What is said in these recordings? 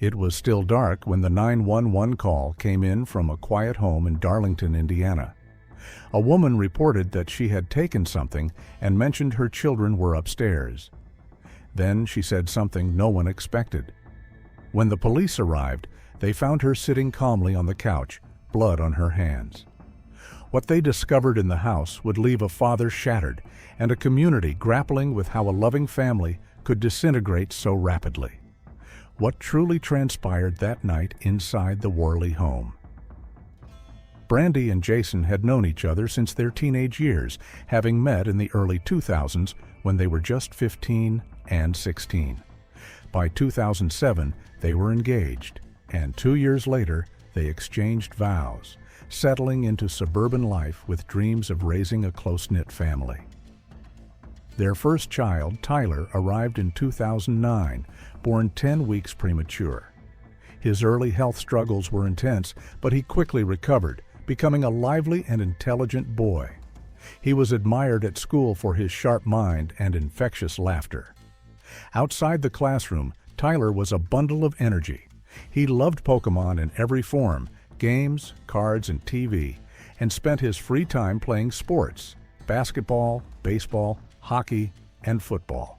It was still dark when the 911 call came in from a quiet home in Darlington, Indiana. A woman reported that she had taken something and mentioned her children were upstairs. Then she said something no one expected. When the police arrived, they found her sitting calmly on the couch, blood on her hands. What they discovered in the house would leave a father shattered and a community grappling with how a loving family could disintegrate so rapidly. What truly transpired that night inside the Worley home? Brandi and Jason had known each other since their teenage years, having met in the early 2000s when they were just 15 and 16. By 2007, they were engaged, and 2 years later, they exchanged vows, settling into suburban life with dreams of raising a close-knit family. Their first child, Tyler, arrived in 2009, born 10 weeks premature. His early health struggles were intense, but he quickly recovered, becoming a lively and intelligent boy. He was admired at school for his sharp mind and infectious laughter. Outside the classroom, Tyler was a bundle of energy. He loved Pokemon in every form, games, cards, and TV, and spent his free time playing sports, basketball, baseball, hockey, and football.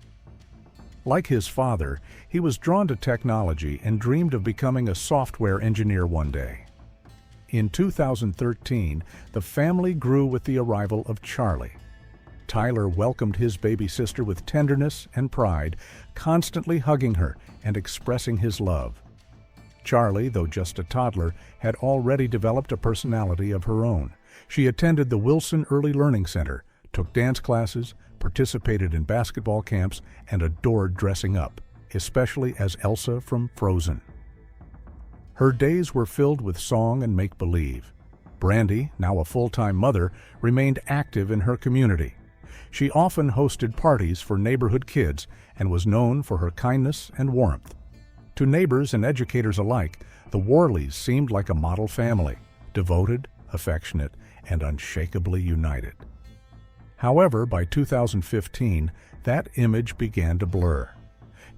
Like his father, he was drawn to technology and dreamed of becoming a software engineer one day. In 2013, the family grew with the arrival of Charlie. Tyler welcomed his baby sister with tenderness and pride, constantly hugging her and expressing his love. Charlie, though just a toddler, had already developed a personality of her own. She attended the Wilson Early Learning Center, took dance classes, participated in basketball camps, and adored dressing up, especially as Elsa from Frozen. Her days were filled with song and make-believe. Brandi, now a full-time mother, remained active in her community. She often hosted parties for neighborhood kids and was known for her kindness and warmth. To neighbors and educators alike, the Worleys seemed like a model family, devoted, affectionate, and unshakably united. However, by 2015, that image began to blur.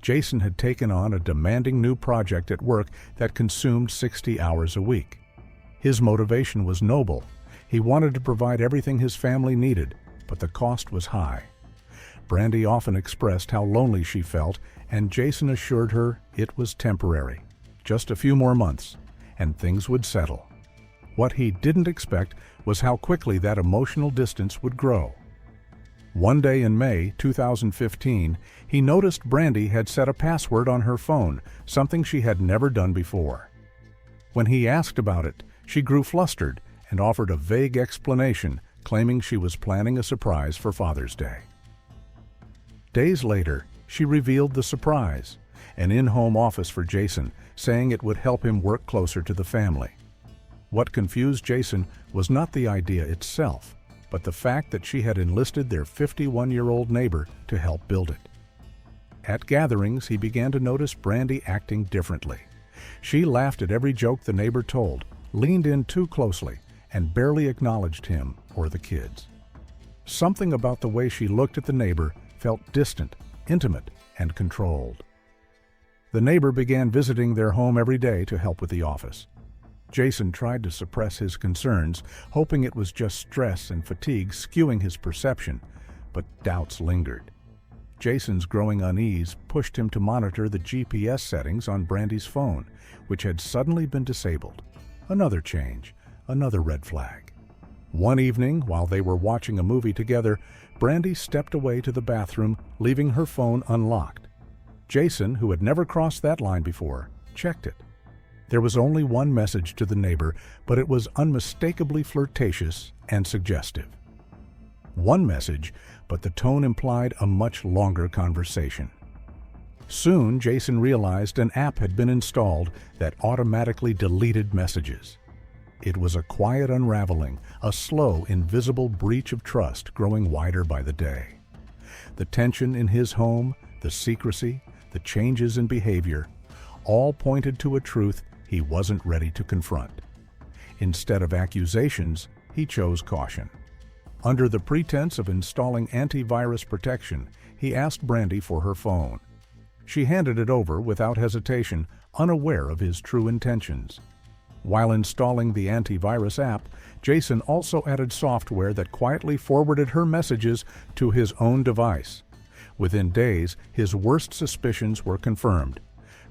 Jason had taken on a demanding new project at work that consumed 60 hours a week. His motivation was noble. He wanted to provide everything his family needed, but the cost was high. Brandi often expressed how lonely she felt, and Jason assured her it was temporary, just a few more months, and things would settle. What he didn't expect was how quickly that emotional distance would grow. One day in May 2015, he noticed Brandi had set a password on her phone, something she had never done before. When he asked about it, she grew flustered and offered a vague explanation, claiming she was planning a surprise for Father's Day. Days later, she revealed the surprise, an in-home office for Jason, saying it would help him work closer to the family. What confused Jason was not the idea itself, but the fact that she had enlisted their 51-year-old neighbor to help build it. At gatherings, he began to notice Brandi acting differently. She laughed at every joke the neighbor told, leaned in too closely, and barely acknowledged him or the kids. Something about the way she looked at the neighbor felt distant, intimate, and controlled. The neighbor began visiting their home every day to help with the office. Jason tried to suppress his concerns, hoping it was just stress and fatigue skewing his perception, but doubts lingered. Jason's growing unease pushed him to monitor the GPS settings on Brandi's phone, which had suddenly been disabled. Another change, another red flag. One evening, while they were watching a movie together, Brandi stepped away to the bathroom, leaving her phone unlocked. Jason, who had never crossed that line before, checked it. There was only one message to the neighbor, but it was unmistakably flirtatious and suggestive. One message, but the tone implied a much longer conversation. Soon, Jason realized an app had been installed that automatically deleted messages. It was a quiet unraveling, a slow, invisible breach of trust growing wider by the day. The tension in his home, the secrecy, the changes in behavior, all pointed to a truth he wasn't ready to confront. Instead of accusations, he chose caution. Under the pretense of installing antivirus protection, he asked Brandi for her phone. She handed it over without hesitation, unaware of his true intentions. While installing the antivirus app, Jason also added software that quietly forwarded her messages to his own device. Within days, his worst suspicions were confirmed.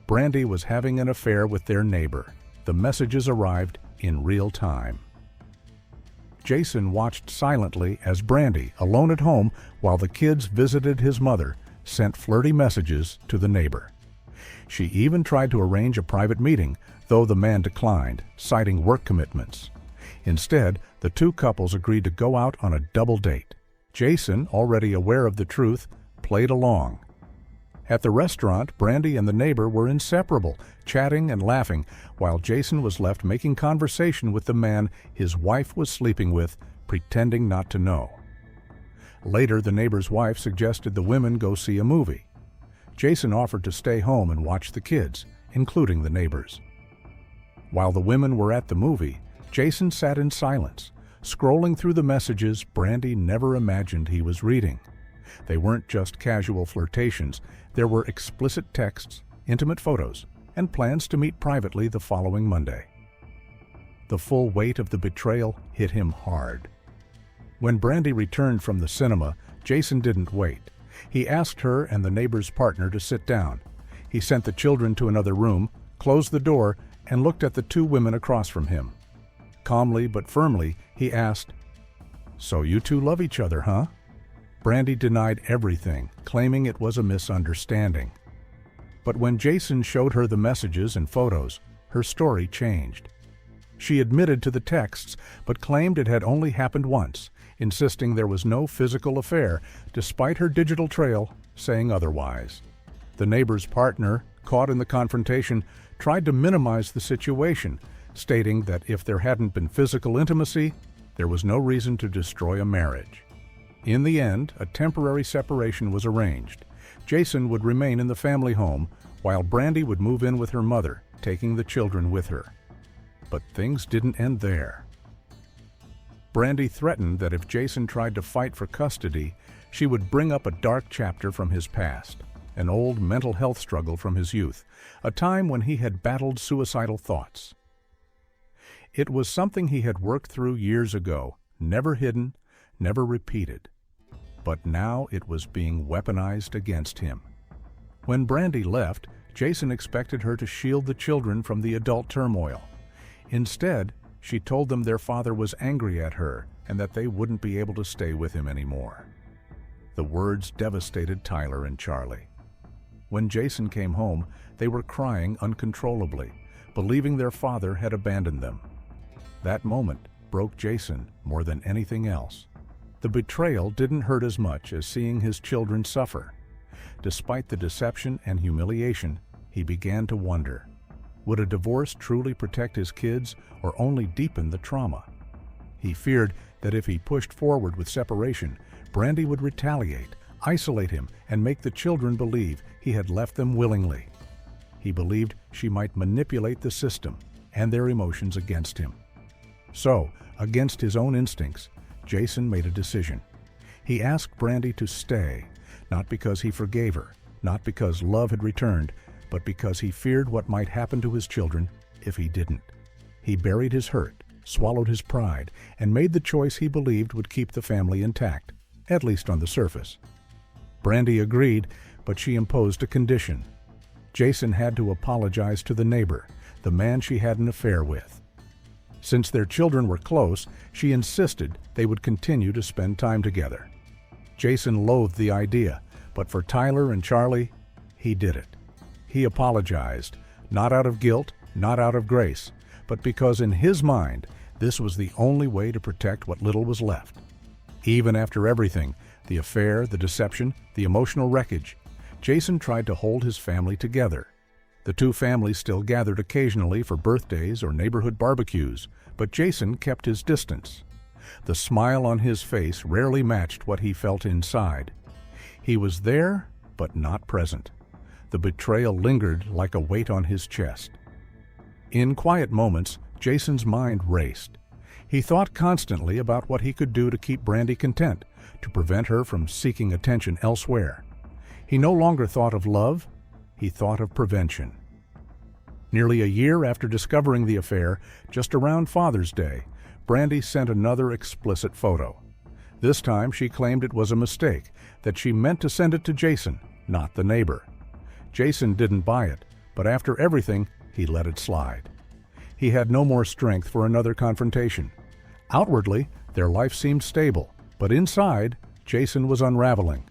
Brandi was having an affair with their neighbor. The messages arrived in real time. Jason watched silently as Brandi, alone at home while the kids visited his mother, sent flirty messages to the neighbor. She even tried to arrange a private meeting, though the man declined, citing work commitments. Instead, the two couples agreed to go out on a double date. Jason, already aware of the truth, played along. At the restaurant, Brandi and the neighbor were inseparable, chatting and laughing, while Jason was left making conversation with the man his wife was sleeping with, pretending not to know. Later, the neighbor's wife suggested the women go see a movie. Jason offered to stay home and watch the kids, including the neighbors. While the women were at the movie, Jason sat in silence, scrolling through the messages Brandi never imagined he was reading. They weren't just casual flirtations. There were explicit texts, intimate photos, and plans to meet privately the following Monday. The full weight of the betrayal hit him hard. When Brandi returned from the cinema, Jason didn't wait. He asked her and the neighbor's partner to sit down. He sent the children to another room, closed the door, and looked at the two women across from him. Calmly but firmly, he asked, "So you two love each other, huh?" Brandi denied everything, claiming it was a misunderstanding. But when Jason showed her the messages and photos, her story changed. She admitted to the texts, but claimed it had only happened once, insisting there was no physical affair, despite her digital trail saying otherwise. The neighbor's partner, caught in the confrontation, tried to minimize the situation, stating that if there hadn't been physical intimacy, there was no reason to destroy a marriage. In the end, a temporary separation was arranged. Jason would remain in the family home, while Brandi would move in with her mother, taking the children with her. But things didn't end there. Brandi threatened that if Jason tried to fight for custody, she would bring up a dark chapter from his past, an old mental health struggle from his youth, a time when he had battled suicidal thoughts. It was something he had worked through years ago, never hidden, never repeated. But now it was being weaponized against him. When Brandi left, Jason expected her to shield the children from the adult turmoil. Instead, she told them their father was angry at her and that they wouldn't be able to stay with him anymore. The words devastated Tyler and Charlie. When Jason came home, they were crying uncontrollably, believing their father had abandoned them. That moment broke Jason more than anything else. The betrayal didn't hurt as much as seeing his children suffer. Despite the deception and humiliation, he began to wonder, would a divorce truly protect his kids or only deepen the trauma? He feared that if he pushed forward with separation, Brandi would retaliate, isolate him, and make the children believe he had left them willingly. He believed she might manipulate the system and their emotions against him. So, against his own instincts, Jason made a decision. He asked Brandi to stay, not because he forgave her, not because love had returned, but because he feared what might happen to his children if he didn't. He buried his hurt, swallowed his pride, and made the choice he believed would keep the family intact, at least on the surface. Brandi agreed, but she imposed a condition. Jason had to apologize to the neighbor, the man she had an affair with. Since their children were close, she insisted they would continue to spend time together. Jason loathed the idea, but for Tyler and Charlie, he did it. He apologized, not out of guilt, not out of grace, but because in his mind, this was the only way to protect what little was left. Even after everything, the affair, the deception, the emotional wreckage, Jason tried to hold his family together. The two families still gathered occasionally for birthdays or neighborhood barbecues, but Jason kept his distance. The smile on his face rarely matched what he felt inside. He was there, but not present. The betrayal lingered like a weight on his chest. In quiet moments, Jason's mind raced. He thought constantly about what he could do to keep Brandi content, to prevent her from seeking attention elsewhere. He no longer thought of love, he thought of prevention. Nearly a year after discovering the affair, just around Father's Day, Brandi sent another explicit photo. This time she claimed it was a mistake, that she meant to send it to Jason, not the neighbor. Jason didn't buy it, but after everything, he let it slide. He had no more strength for another confrontation. Outwardly, their life seemed stable, but inside, Jason was unraveling.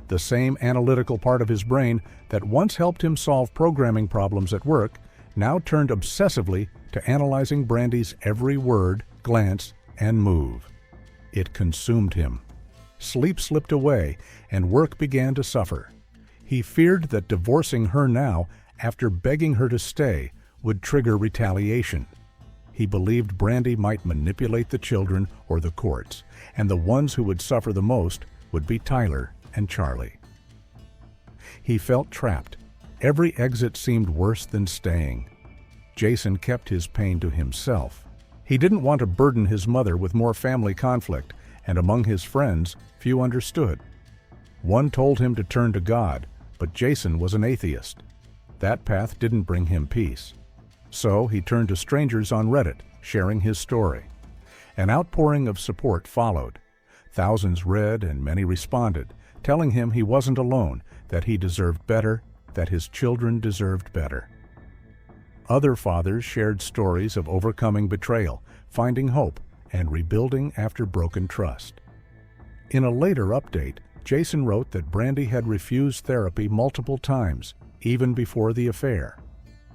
The same analytical part of his brain that once helped him solve programming problems at work now turned obsessively to analyzing Brandi's every word, glance, and move. It consumed him. Sleep slipped away, and work began to suffer. He feared that divorcing her now, after begging her to stay, would trigger retaliation. He believed Brandi might manipulate the children or the courts, and the ones who would suffer the most would be Tyler and Charlie. He felt trapped. Every exit seemed worse than staying. Jason kept his pain to himself. He didn't want to burden his mother with more family conflict, and among his friends, few understood. One told him to turn to God, but Jason was an atheist. That path didn't bring him peace. So he turned to strangers on Reddit, sharing his story. An outpouring of support followed. Thousands read and many responded, telling him he wasn't alone, that he deserved better, that his children deserved better. Other fathers shared stories of overcoming betrayal, finding hope, and rebuilding after broken trust. In a later update, Jason wrote that Brandi had refused therapy multiple times, even before the affair.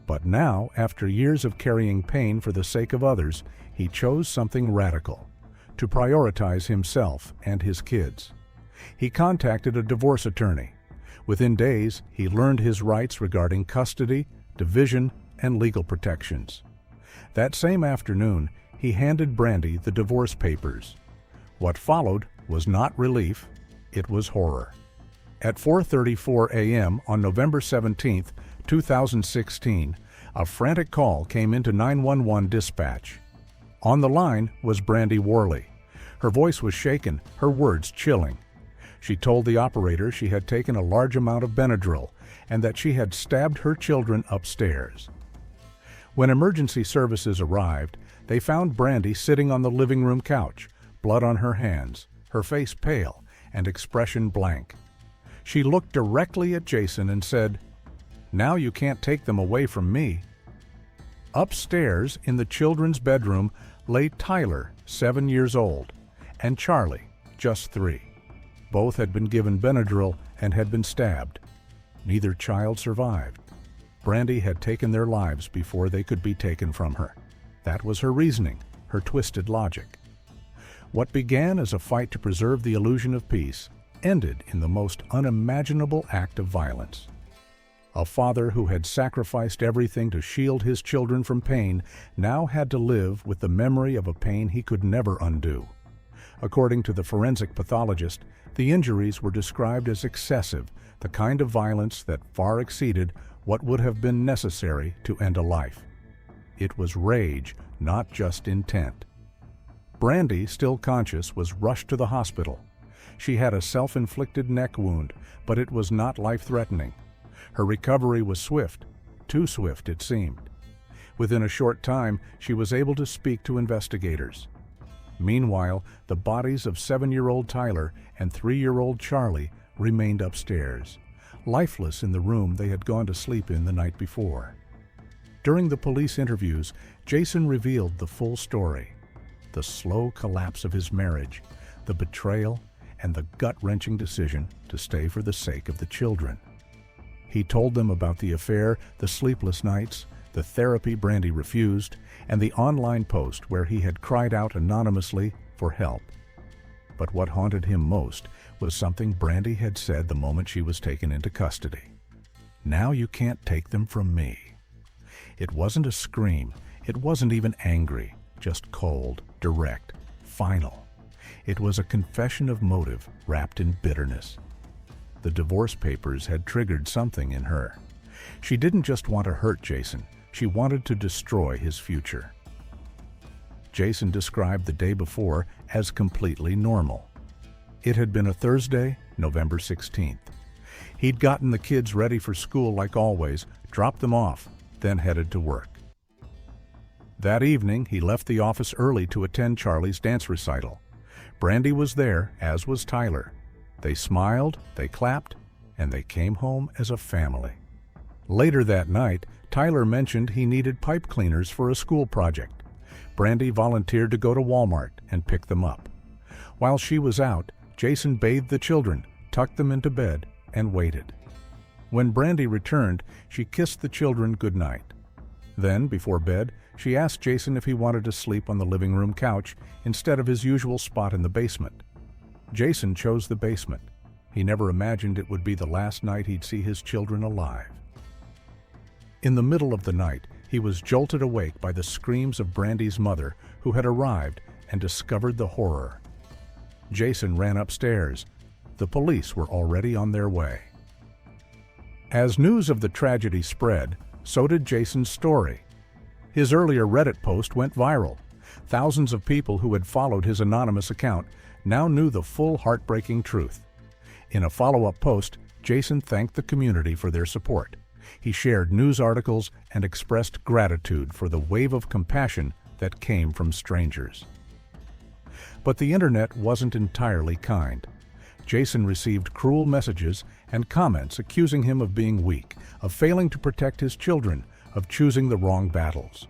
But now, after years of carrying pain for the sake of others, he chose something radical: to prioritize himself and his kids. He contacted a divorce attorney. Within days, he learned his rights regarding custody, division, and legal protections. That same afternoon, he handed Brandi the divorce papers. What followed was not relief, it was horror. At 4:34 a.m. on November 17, 2016, a frantic call came into 911 dispatch. On the line was Brandi Worley. Her voice was shaken, her words chilling. She told the operator she had taken a large amount of Benadryl and that she had stabbed her children upstairs. When emergency services arrived, they found Brandi sitting on the living room couch, blood on her hands, her face pale, and expression blank. She looked directly at Jason and said, "Now you can't take them away from me." Upstairs, in the children's bedroom, lay Tyler, 7 years old, and Charlie, just 3. Both had been given Benadryl and had been stabbed. Neither child survived. Brandi had taken their lives before they could be taken from her. That was her reasoning, her twisted logic. What began as a fight to preserve the illusion of peace ended in the most unimaginable act of violence. A father who had sacrificed everything to shield his children from pain now had to live with the memory of a pain he could never undo. According to the forensic pathologist, the injuries were described as excessive, the kind of violence that far exceeded what would have been necessary to end a life. It was rage, not just intent. Brandi, still conscious, was rushed to the hospital. She had a self-inflicted neck wound, but it was not life-threatening. Her recovery was swift, too swift it seemed. Within a short time, she was able to speak to investigators. Meanwhile, the bodies of 7-year-old Tyler and 3-year-old Charlie remained upstairs, lifeless in the room they had gone to sleep in the night before. During the police interviews, Jason revealed the full story: the slow collapse of his marriage, the betrayal, and the gut-wrenching decision to stay for the sake of the children. He told them about the affair, the sleepless nights, the therapy Brandi refused, and the online post where he had cried out anonymously for help. But what haunted him most was something Brandi had said the moment she was taken into custody. "Now you can't take them from me." It wasn't a scream, it wasn't even angry, just cold, direct, final. It was a confession of motive wrapped in bitterness. The divorce papers had triggered something in her. She didn't just want to hurt Jason, she wanted to destroy his future. Jason described the day before as completely normal. It had been a Thursday, November 16th. He'd gotten the kids ready for school like always, dropped them off, then headed to work. That evening, he left the office early to attend Charlie's dance recital. Brandi was there, as was Tyler. They smiled, they clapped, and they came home as a family. Later that night, Tyler mentioned he needed pipe cleaners for a school project. Brandi volunteered to go to Walmart and pick them up. While she was out, Jason bathed the children, tucked them into bed, and waited. When Brandi returned, she kissed the children goodnight. Then, before bed, she asked Jason if he wanted to sleep on the living room couch instead of his usual spot in the basement. Jason chose the basement. He never imagined it would be the last night he'd see his children alive. In the middle of the night, he was jolted awake by the screams of Brandi's mother, who had arrived and discovered the horror. Jason ran upstairs. The police were already on their way. As news of the tragedy spread, so did Jason's story. His earlier Reddit post went viral. Thousands of people who had followed his anonymous account now knew the full heartbreaking truth. In a follow-up post, Jason thanked the community for their support. He shared news articles and expressed gratitude for the wave of compassion that came from strangers. But the internet wasn't entirely kind. Jason received cruel messages and comments accusing him of being weak, of failing to protect his children, of choosing the wrong battles.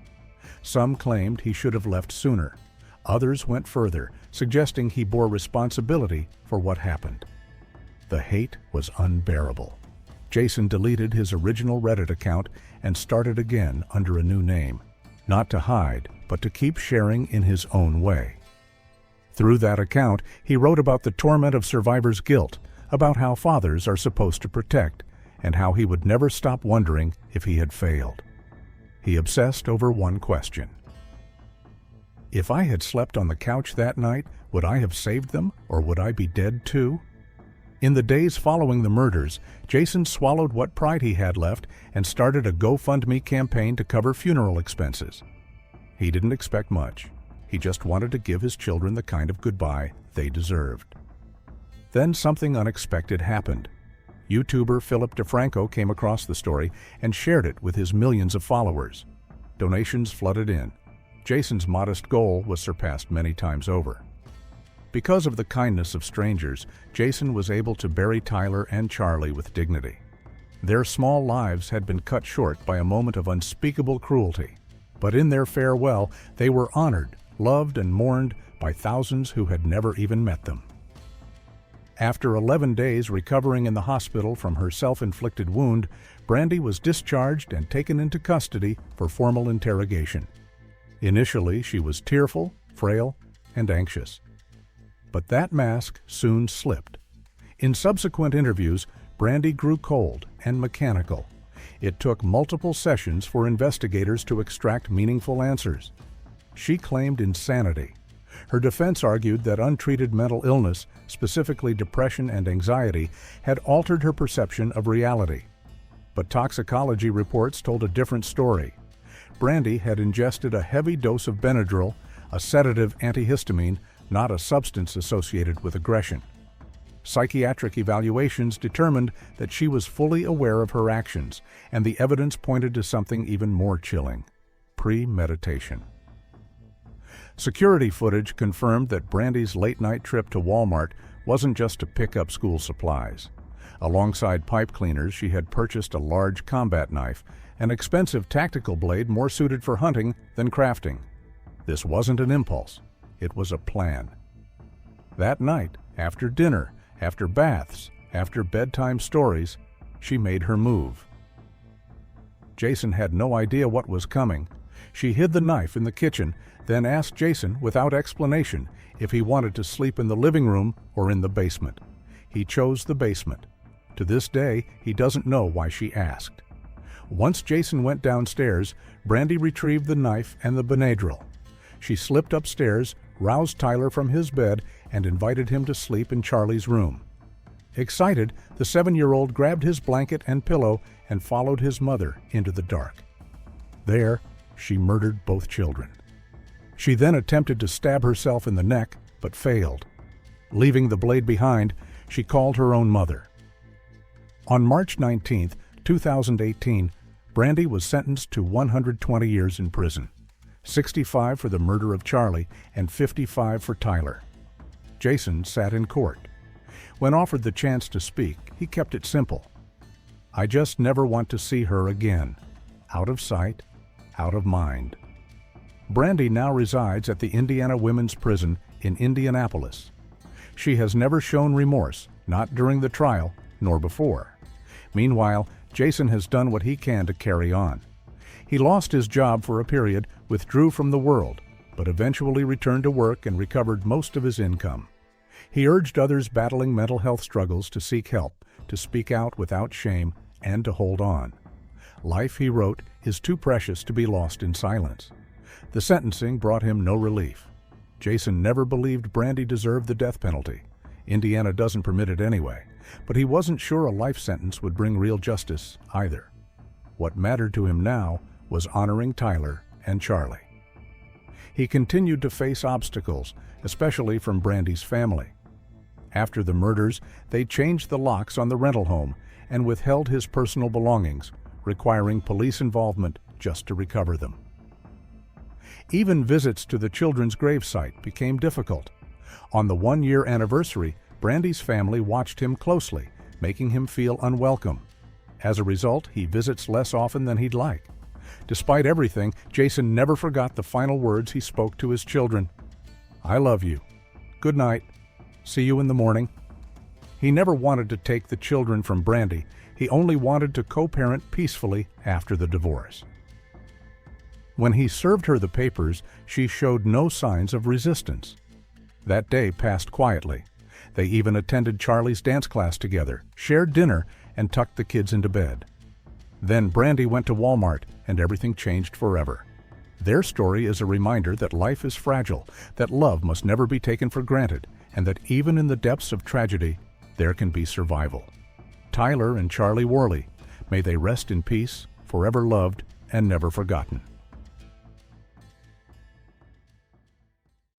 Some claimed he should have left sooner. Others went further, suggesting he bore responsibility for what happened. The hate was unbearable. Jason deleted his original Reddit account and started again under a new name, not to hide, but to keep sharing in his own way. Through that account, he wrote about the torment of survivors' guilt, about how fathers are supposed to protect, and how he would never stop wondering if he had failed. He obsessed over one question. If I had slept on the couch that night, would I have saved them, or would I be dead too? In the days following the murders, Jason swallowed what pride he had left and started a GoFundMe campaign to cover funeral expenses. He didn't expect much. He just wanted to give his children the kind of goodbye they deserved. Then something unexpected happened. YouTuber Philip DeFranco came across the story and shared it with his millions of followers. Donations flooded in. Jason's modest goal was surpassed many times over. Because of the kindness of strangers, Jason was able to bury Tyler and Charlie with dignity. Their small lives had been cut short by a moment of unspeakable cruelty, but in their farewell, they were honored, loved, and mourned by thousands who had never even met them. After 11 days recovering in the hospital from her self-inflicted wound, Brandi was discharged and taken into custody for formal interrogation. Initially, she was tearful, frail, and anxious. But that mask soon slipped. In subsequent interviews, Brandi grew cold and mechanical. It took multiple sessions for investigators to extract meaningful answers. She claimed insanity. Her defense argued that untreated mental illness, specifically depression and anxiety, had altered her perception of reality. But toxicology reports told a different story. Brandi had ingested a heavy dose of Benadryl, a sedative antihistamine, not a substance associated with aggression. Psychiatric evaluations determined that she was fully aware of her actions, and the evidence pointed to something even more chilling: premeditation. Security footage confirmed that Brandi's late-night trip to Walmart wasn't just to pick up school supplies. Alongside pipe cleaners, she had purchased a large combat knife, an expensive tactical blade more suited for hunting than crafting. This wasn't an impulse. It was a plan. That night, after dinner, after baths, after bedtime stories, she made her move. Jason had no idea what was coming. She hid the knife in the kitchen, then asked Jason, without explanation, if he wanted to sleep in the living room or in the basement. He chose the basement. To this day, he doesn't know why she asked. Once Jason went downstairs, Brandi retrieved the knife and the Benadryl. She slipped upstairs, roused Tyler from his bed, and invited him to sleep in Charlie's room. Excited, the 7-year-old grabbed his blanket and pillow and followed his mother into the dark. There, she murdered both children. She then attempted to stab herself in the neck, but failed. Leaving the blade behind, she called her own mother. On March 19, 2018, Brandi was sentenced to 120 years in prison, 65 for the murder of Charlie and 55 for Tyler. Jason sat in court. When offered the chance to speak, he kept it simple. "I just never want to see her again. Out of sight, out of mind." Brandi now resides at the Indiana Women's Prison in Indianapolis. She has never shown remorse, not during the trial, nor before. Meanwhile, Jason has done what he can to carry on. He lost his job for a period, withdrew from the world, but eventually returned to work and recovered most of his income. He urged others battling mental health struggles to seek help, to speak out without shame, and to hold on. Life, he wrote, is too precious to be lost in silence. The sentencing brought him no relief. Jason never believed Brandi deserved the death penalty. Indiana doesn't permit it anyway, but he wasn't sure a life sentence would bring real justice either. What mattered to him now was honoring Tyler and Charlie. He continued to face obstacles, especially from Brandi's family. After the murders, they changed the locks on the rental home and withheld his personal belongings, requiring police involvement just to recover them. Even visits to the children's gravesite became difficult. On the one-year anniversary, Brandi's family watched him closely, making him feel unwelcome. As a result, he visits less often than he'd like. Despite everything, Jason never forgot the final words he spoke to his children. "I love you. Good night. See you in the morning." He never wanted to take the children from Brandi. He only wanted to co-parent peacefully after the divorce. When he served her the papers, she showed no signs of resistance. That day passed quietly. They even attended Charlie's dance class together, shared dinner, and tucked the kids into bed. Then Brandi went to Walmart, and everything changed forever. Their story is a reminder that life is fragile, that love must never be taken for granted, and that even in the depths of tragedy, there can be survival. Tyler and Charlie Worley, may they rest in peace, forever loved and never forgotten.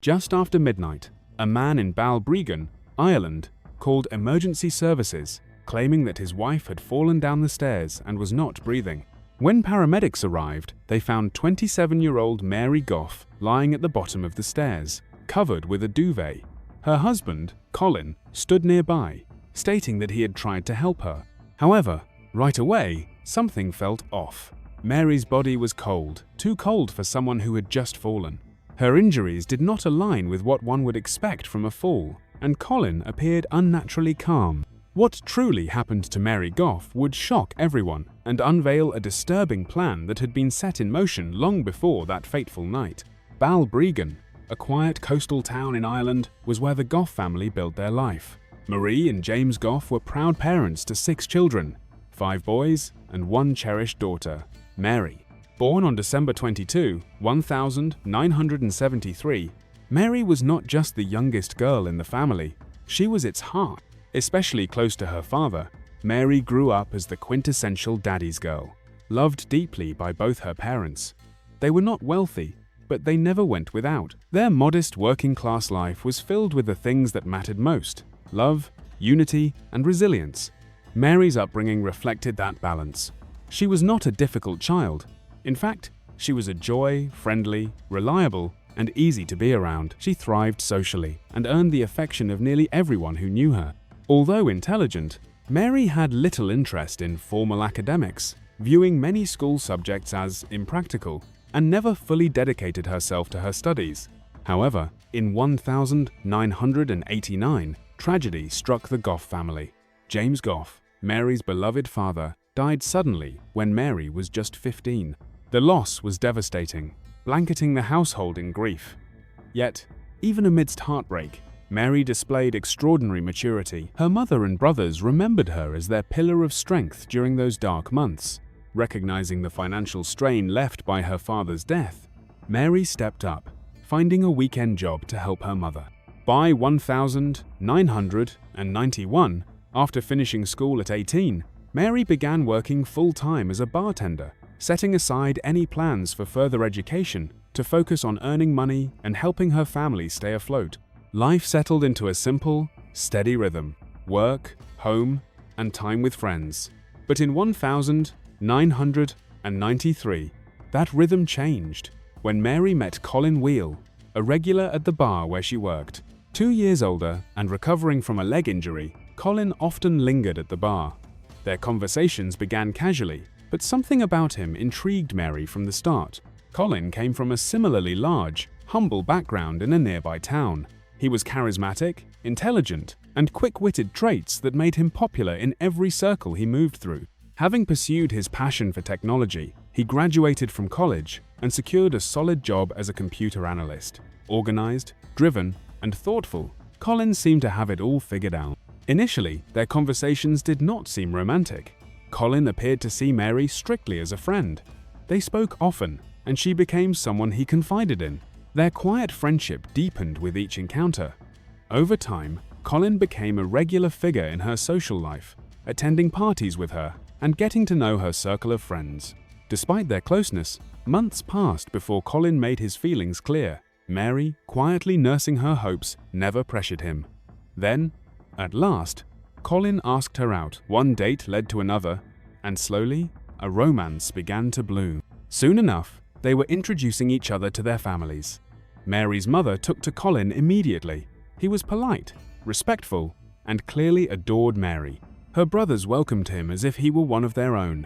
Just after midnight, a man in Balbriggan, Ireland, called emergency services, claiming that his wife had fallen down the stairs and was not breathing. When paramedics arrived, they found 27-year-old Mary Goff lying at the bottom of the stairs, covered with a duvet. Her husband, Colin, stood nearby, stating that he had tried to help her. However, right away, something felt off. Mary's body was cold, too cold for someone who had just fallen. Her injuries did not align with what one would expect from a fall, and Colin appeared unnaturally calm. What truly happened to Mary Goff would shock everyone and unveil a disturbing plan that had been set in motion long before that fateful night. Balbriggan, a quiet coastal town in Ireland, was where the Goff family built their life. Marie and James Goff were proud parents to 6 children, 5 boys and 1 cherished daughter, Mary. Born on December 22, 1973, Mary was not just the youngest girl in the family, she was its heart. Especially close to her father, Mary grew up as the quintessential daddy's girl, loved deeply by both her parents. They were not wealthy, but they never went without. Their modest working-class life was filled with the things that mattered most: love, unity, and resilience. Mary's upbringing reflected that balance. She was not a difficult child. In fact, she was a joy, friendly, reliable, and easy to be around. She thrived socially and earned the affection of nearly everyone who knew her. Although intelligent, Mary had little interest in formal academics, viewing many school subjects as impractical, and never fully dedicated herself to her studies. However, in 1989, tragedy struck the Goff family. James Goff, Mary's beloved father, died suddenly when Mary was just 15. The loss was devastating, blanketing the household in grief. Yet, even amidst heartbreak, Mary displayed extraordinary maturity. Her mother and brothers remembered her as their pillar of strength during those dark months. Recognizing the financial strain left by her father's death, Mary stepped up, finding a weekend job to help her mother. By 1991, after finishing school at 18, Mary began working full-time as a bartender, setting aside any plans for further education to focus on earning money and helping her family stay afloat. Life settled into a simple, steady rhythm: work, home, and time with friends. But in 1992, and 93, that rhythm changed when Mary met Colin Wheel, a regular at the bar where she worked. 2 years older and recovering from a leg injury, Colin often lingered at the bar. Their conversations began casually, but something about him intrigued Mary from the start. Colin came from a similarly large, humble background in a nearby town. He was charismatic, intelligent, and quick-witted traits that made him popular in every circle he moved through. Having pursued his passion for technology, he graduated from college and secured a solid job as a computer analyst. Organized, driven, and thoughtful, Colin seemed to have it all figured out. Initially, their conversations did not seem romantic. Colin appeared to see Mary strictly as a friend. They spoke often, and she became someone he confided in. Their quiet friendship deepened with each encounter. Over time, Colin became a regular figure in her social life, attending parties with her and getting to know her circle of friends. Despite their closeness, months passed before Colin made his feelings clear. Mary, quietly nursing her hopes, never pressured him. Then, at last, Colin asked her out. One date led to another, and slowly, a romance began to bloom. Soon enough, they were introducing each other to their families. Mary's mother took to Colin immediately. He was polite, respectful, and clearly adored Mary. Her brothers welcomed him as if he were one of their own.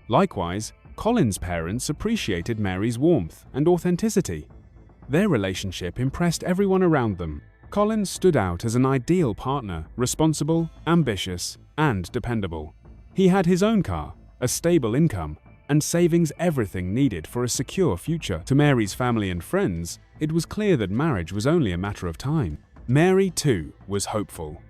Likewise, Colin's parents appreciated Mary's warmth and authenticity. Their relationship impressed everyone around them. Colin stood out as an ideal partner, responsible, ambitious, and dependable. He had his own car, a stable income, and savings, everything needed for a secure future. To Mary's family and friends, it was clear that marriage was only a matter of time. Mary, too, was hopeful.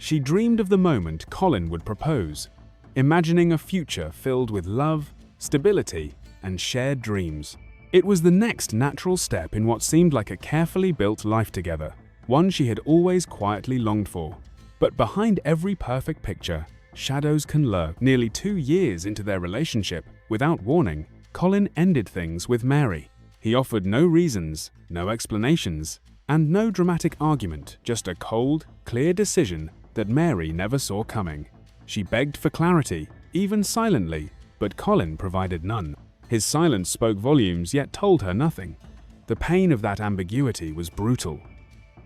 She dreamed of the moment Colin would propose, imagining a future filled with love, stability, and shared dreams. It was the next natural step in what seemed like a carefully built life together, one she had always quietly longed for. But behind every perfect picture, shadows can lurk. Nearly 2 years into their relationship, without warning, Colin ended things with Mary. He offered no reasons, no explanations, and no dramatic argument, just a cold, clear decision that Mary never saw coming. She begged for clarity, even silently, but Colin provided none. His silence spoke volumes, yet told her nothing. The pain of that ambiguity was brutal.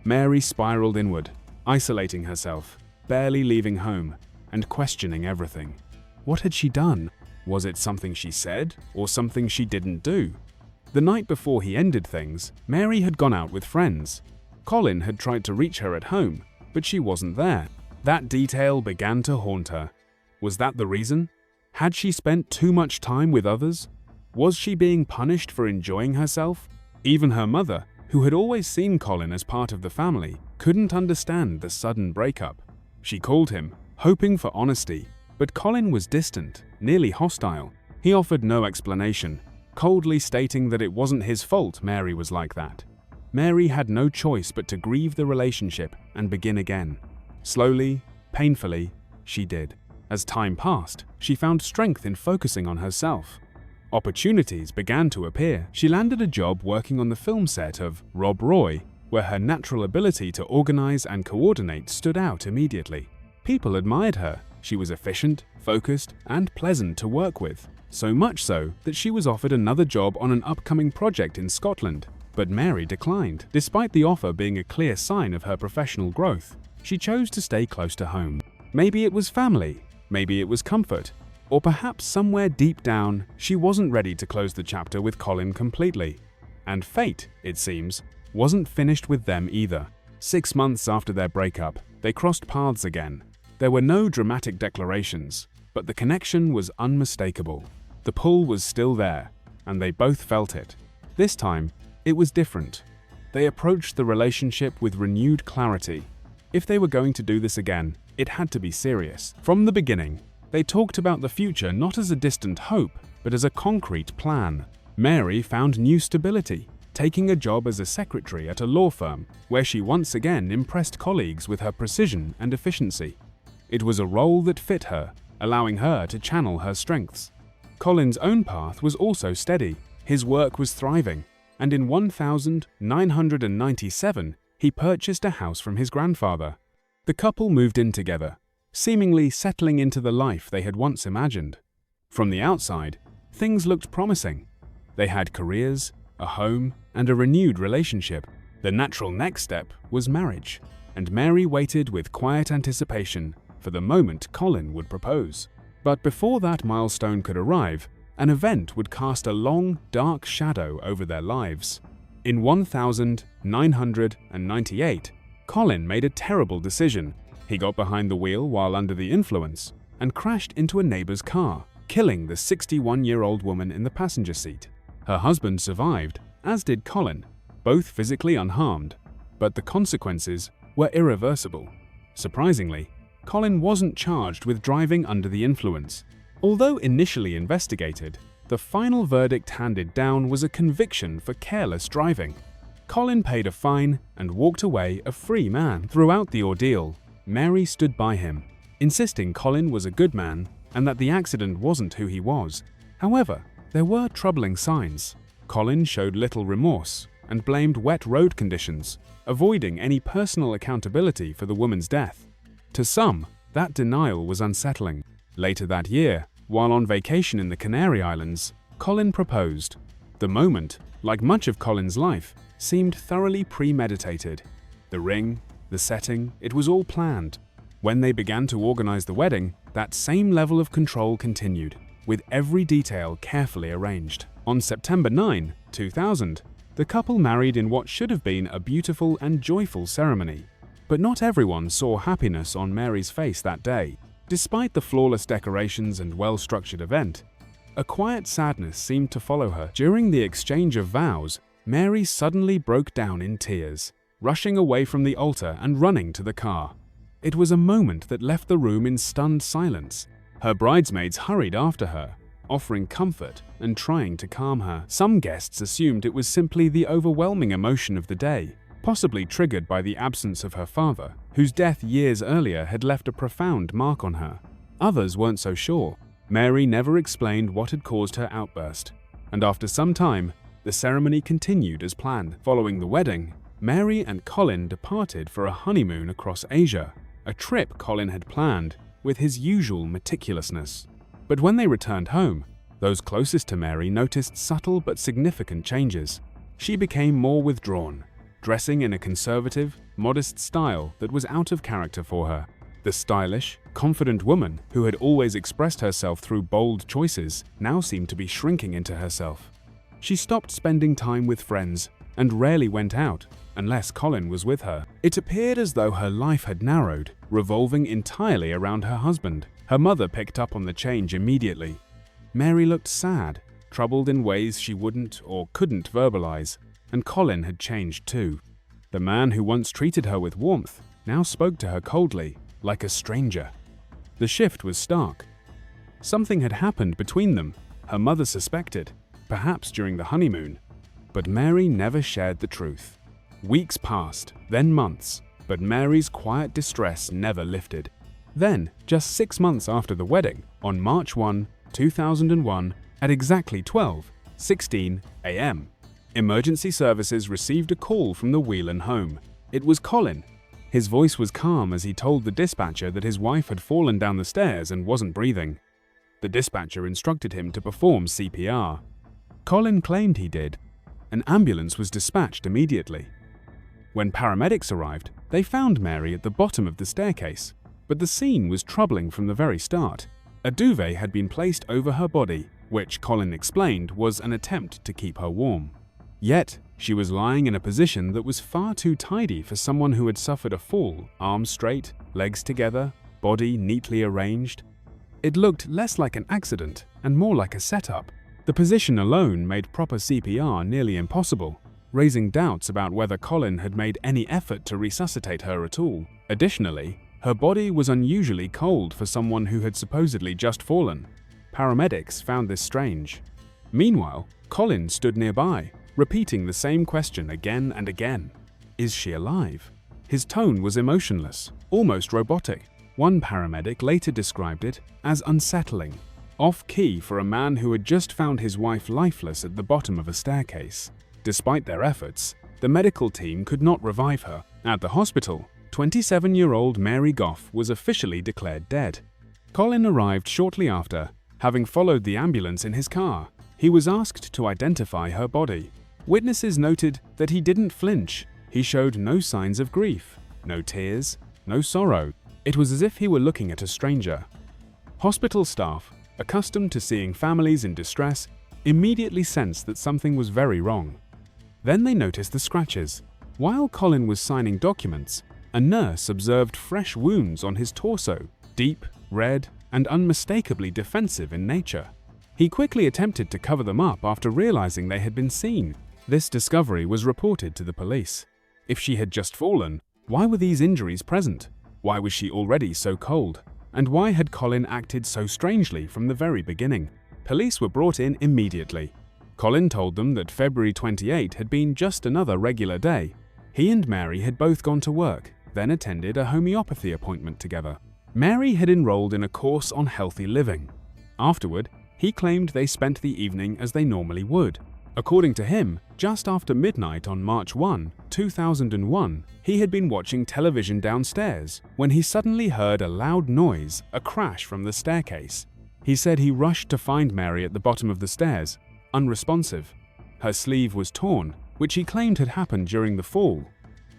Mary spiraled inward, isolating herself, barely leaving home, and questioning everything. What had she done? Was it something she said, or something she didn't do? The night before he ended things, Mary had gone out with friends. Colin had tried to reach her at home, but she wasn't there. That detail began to haunt her. Was that the reason? Had she spent too much time with others? Was she being punished for enjoying herself? Even her mother, who had always seen Colin as part of the family, couldn't understand the sudden breakup. She called him, hoping for honesty, but Colin was distant, nearly hostile. He offered no explanation, coldly stating that it wasn't his fault Mary was like that. Mary had no choice but to grieve the relationship and begin again. Slowly, painfully, she did. As time passed, she found strength in focusing on herself. Opportunities began to appear. She landed a job working on the film set of Rob Roy, where her natural ability to organize and coordinate stood out immediately. People admired her. She was efficient, focused, and pleasant to work with. So much so that she was offered another job on an upcoming project in Scotland. But Mary declined. Despite the offer being a clear sign of her professional growth, she chose to stay close to home. Maybe it was family, maybe it was comfort, or perhaps somewhere deep down, she wasn't ready to close the chapter with Colin completely. And fate, it seems, wasn't finished with them either. 6 months after their breakup, they crossed paths again. There were no dramatic declarations, but the connection was unmistakable. The pull was still there, and they both felt it. This time, it was different. They approached the relationship with renewed clarity. If they were going to do this again, it had to be serious. From the beginning, they talked about the future not as a distant hope, but as a concrete plan. Mary found new stability, taking a job as a secretary at a law firm, where she once again impressed colleagues with her precision and efficiency. It was a role that fit her, allowing her to channel her strengths. Colin's own path was also steady. His work was thriving, and in 1997, he purchased a house from his grandfather. The couple moved in together, seemingly settling into the life they had once imagined. From the outside, Things looked promising. They had careers, a home, and a renewed relationship. The natural next step was marriage, and Mary waited with quiet anticipation for the moment Colin would propose. But before that milestone could arrive, an event would cast a long, dark shadow over their lives. In 1998, Colin made a terrible decision. He got behind the wheel while under the influence and crashed into a neighbor's car, killing the 61-year-old woman in the passenger seat. Her husband survived, as did Colin, both physically unharmed, but the consequences were irreversible. Surprisingly, Colin wasn't charged with driving under the influence. Although initially investigated, the final verdict handed down was a conviction for careless driving. Colin paid a fine and walked away a free man. Throughout the ordeal, Mary stood by him, insisting Colin was a good man and that the accident wasn't who he was. However, there were troubling signs. Colin showed little remorse and blamed wet road conditions, avoiding any personal accountability for the woman's death. To some, that denial was unsettling. Later that year, while on vacation in the Canary Islands, Colin proposed. The moment, like much of Colin's life, seemed thoroughly premeditated. The ring, the setting, it was all planned. When they began to organize the wedding, that same level of control continued, with every detail carefully arranged. On September 9, 2000, the couple married in what should have been a beautiful and joyful ceremony. But not everyone saw happiness on Mary's face that day. Despite the flawless decorations and well-structured event, a quiet sadness seemed to follow her. During the exchange of vows, Mary suddenly broke down in tears, rushing away from the altar and running to the car. It was a moment that left the room in stunned silence. Her bridesmaids hurried after her, offering comfort and trying to calm her. Some guests assumed it was simply the overwhelming emotion of the day, possibly triggered by the absence of her father, whose death years earlier had left a profound mark on her. Others weren't so sure. Mary never explained what had caused her outburst, and after some time, the ceremony continued as planned. Following the wedding, Mary and Colin departed for a honeymoon across Asia, a trip Colin had planned with his usual meticulousness. But when they returned home, those closest to Mary noticed subtle but significant changes. She became more withdrawn, dressing in a conservative, modest style that was out of character for her. The stylish, confident woman who had always expressed herself through bold choices now seemed to be shrinking into herself. She stopped spending time with friends and rarely went out unless Colin was with her. It appeared as though her life had narrowed, revolving entirely around her husband. Her mother picked up on the change immediately. Mary looked sad, troubled in ways she wouldn't or couldn't verbalize, and Colin had changed too. The man who once treated her with warmth now spoke to her coldly, like a stranger. The shift was stark. Something had happened between them, her mother suspected, perhaps during the honeymoon. But Mary never shared the truth. Weeks passed, then months, but Mary's quiet distress never lifted. Then, just 6 months after the wedding, on March 1, 2001, at exactly 12:16 a.m., emergency services received a call from the Whelan home. It was Colin. His voice was calm as he told the dispatcher that his wife had fallen down the stairs and wasn't breathing. The dispatcher instructed him to perform CPR. Colin claimed he did. An ambulance was dispatched immediately. When paramedics arrived, they found Mary at the bottom of the staircase, but the scene was troubling from the very start. A duvet had been placed over her body, which Colin explained was an attempt to keep her warm. Yet, she was lying in a position that was far too tidy for someone who had suffered a fall, arms straight, legs together, body neatly arranged. It looked less like an accident and more like a setup. The position alone made proper CPR nearly impossible, raising doubts about whether Colin had made any effort to resuscitate her at all. Additionally, her body was unusually cold for someone who had supposedly just fallen. Paramedics found this strange. Meanwhile, Colin stood nearby, repeating the same question again and again. Is she alive? His tone was emotionless, almost robotic. One paramedic later described it as unsettling, off-key for a man who had just found his wife lifeless at the bottom of a staircase. Despite their efforts, the medical team could not revive her. At the hospital, 27-year-old Mary Goff was officially declared dead. Colin arrived shortly after, having followed the ambulance in his car. He was asked to identify her body. Witnesses noted that he didn't flinch. He showed no signs of grief, no tears, no sorrow. It was as if he were looking at a stranger. Hospital staff, accustomed to seeing families in distress, immediately sensed that something was very wrong. Then they noticed the scratches. While Colin was signing documents, a nurse observed fresh wounds on his torso, deep, red, and unmistakably defensive in nature. He quickly attempted to cover them up after realizing they had been seen. This discovery was reported to the police. If she had just fallen, why were these injuries present? Why was she already so cold? And why had Colin acted so strangely from the very beginning? Police were brought in immediately. Colin told them that February 28 had been just another regular day. He and Mary had both gone to work, then attended a homeopathy appointment together. Mary had enrolled in a course on healthy living. Afterward, he claimed they spent the evening as they normally would. According to him, just after midnight on March 1, 2001, he had been watching television downstairs when he suddenly heard a loud noise, a crash from the staircase. He said he rushed to find Mary at the bottom of the stairs, unresponsive. Her sleeve was torn, which he claimed had happened during the fall.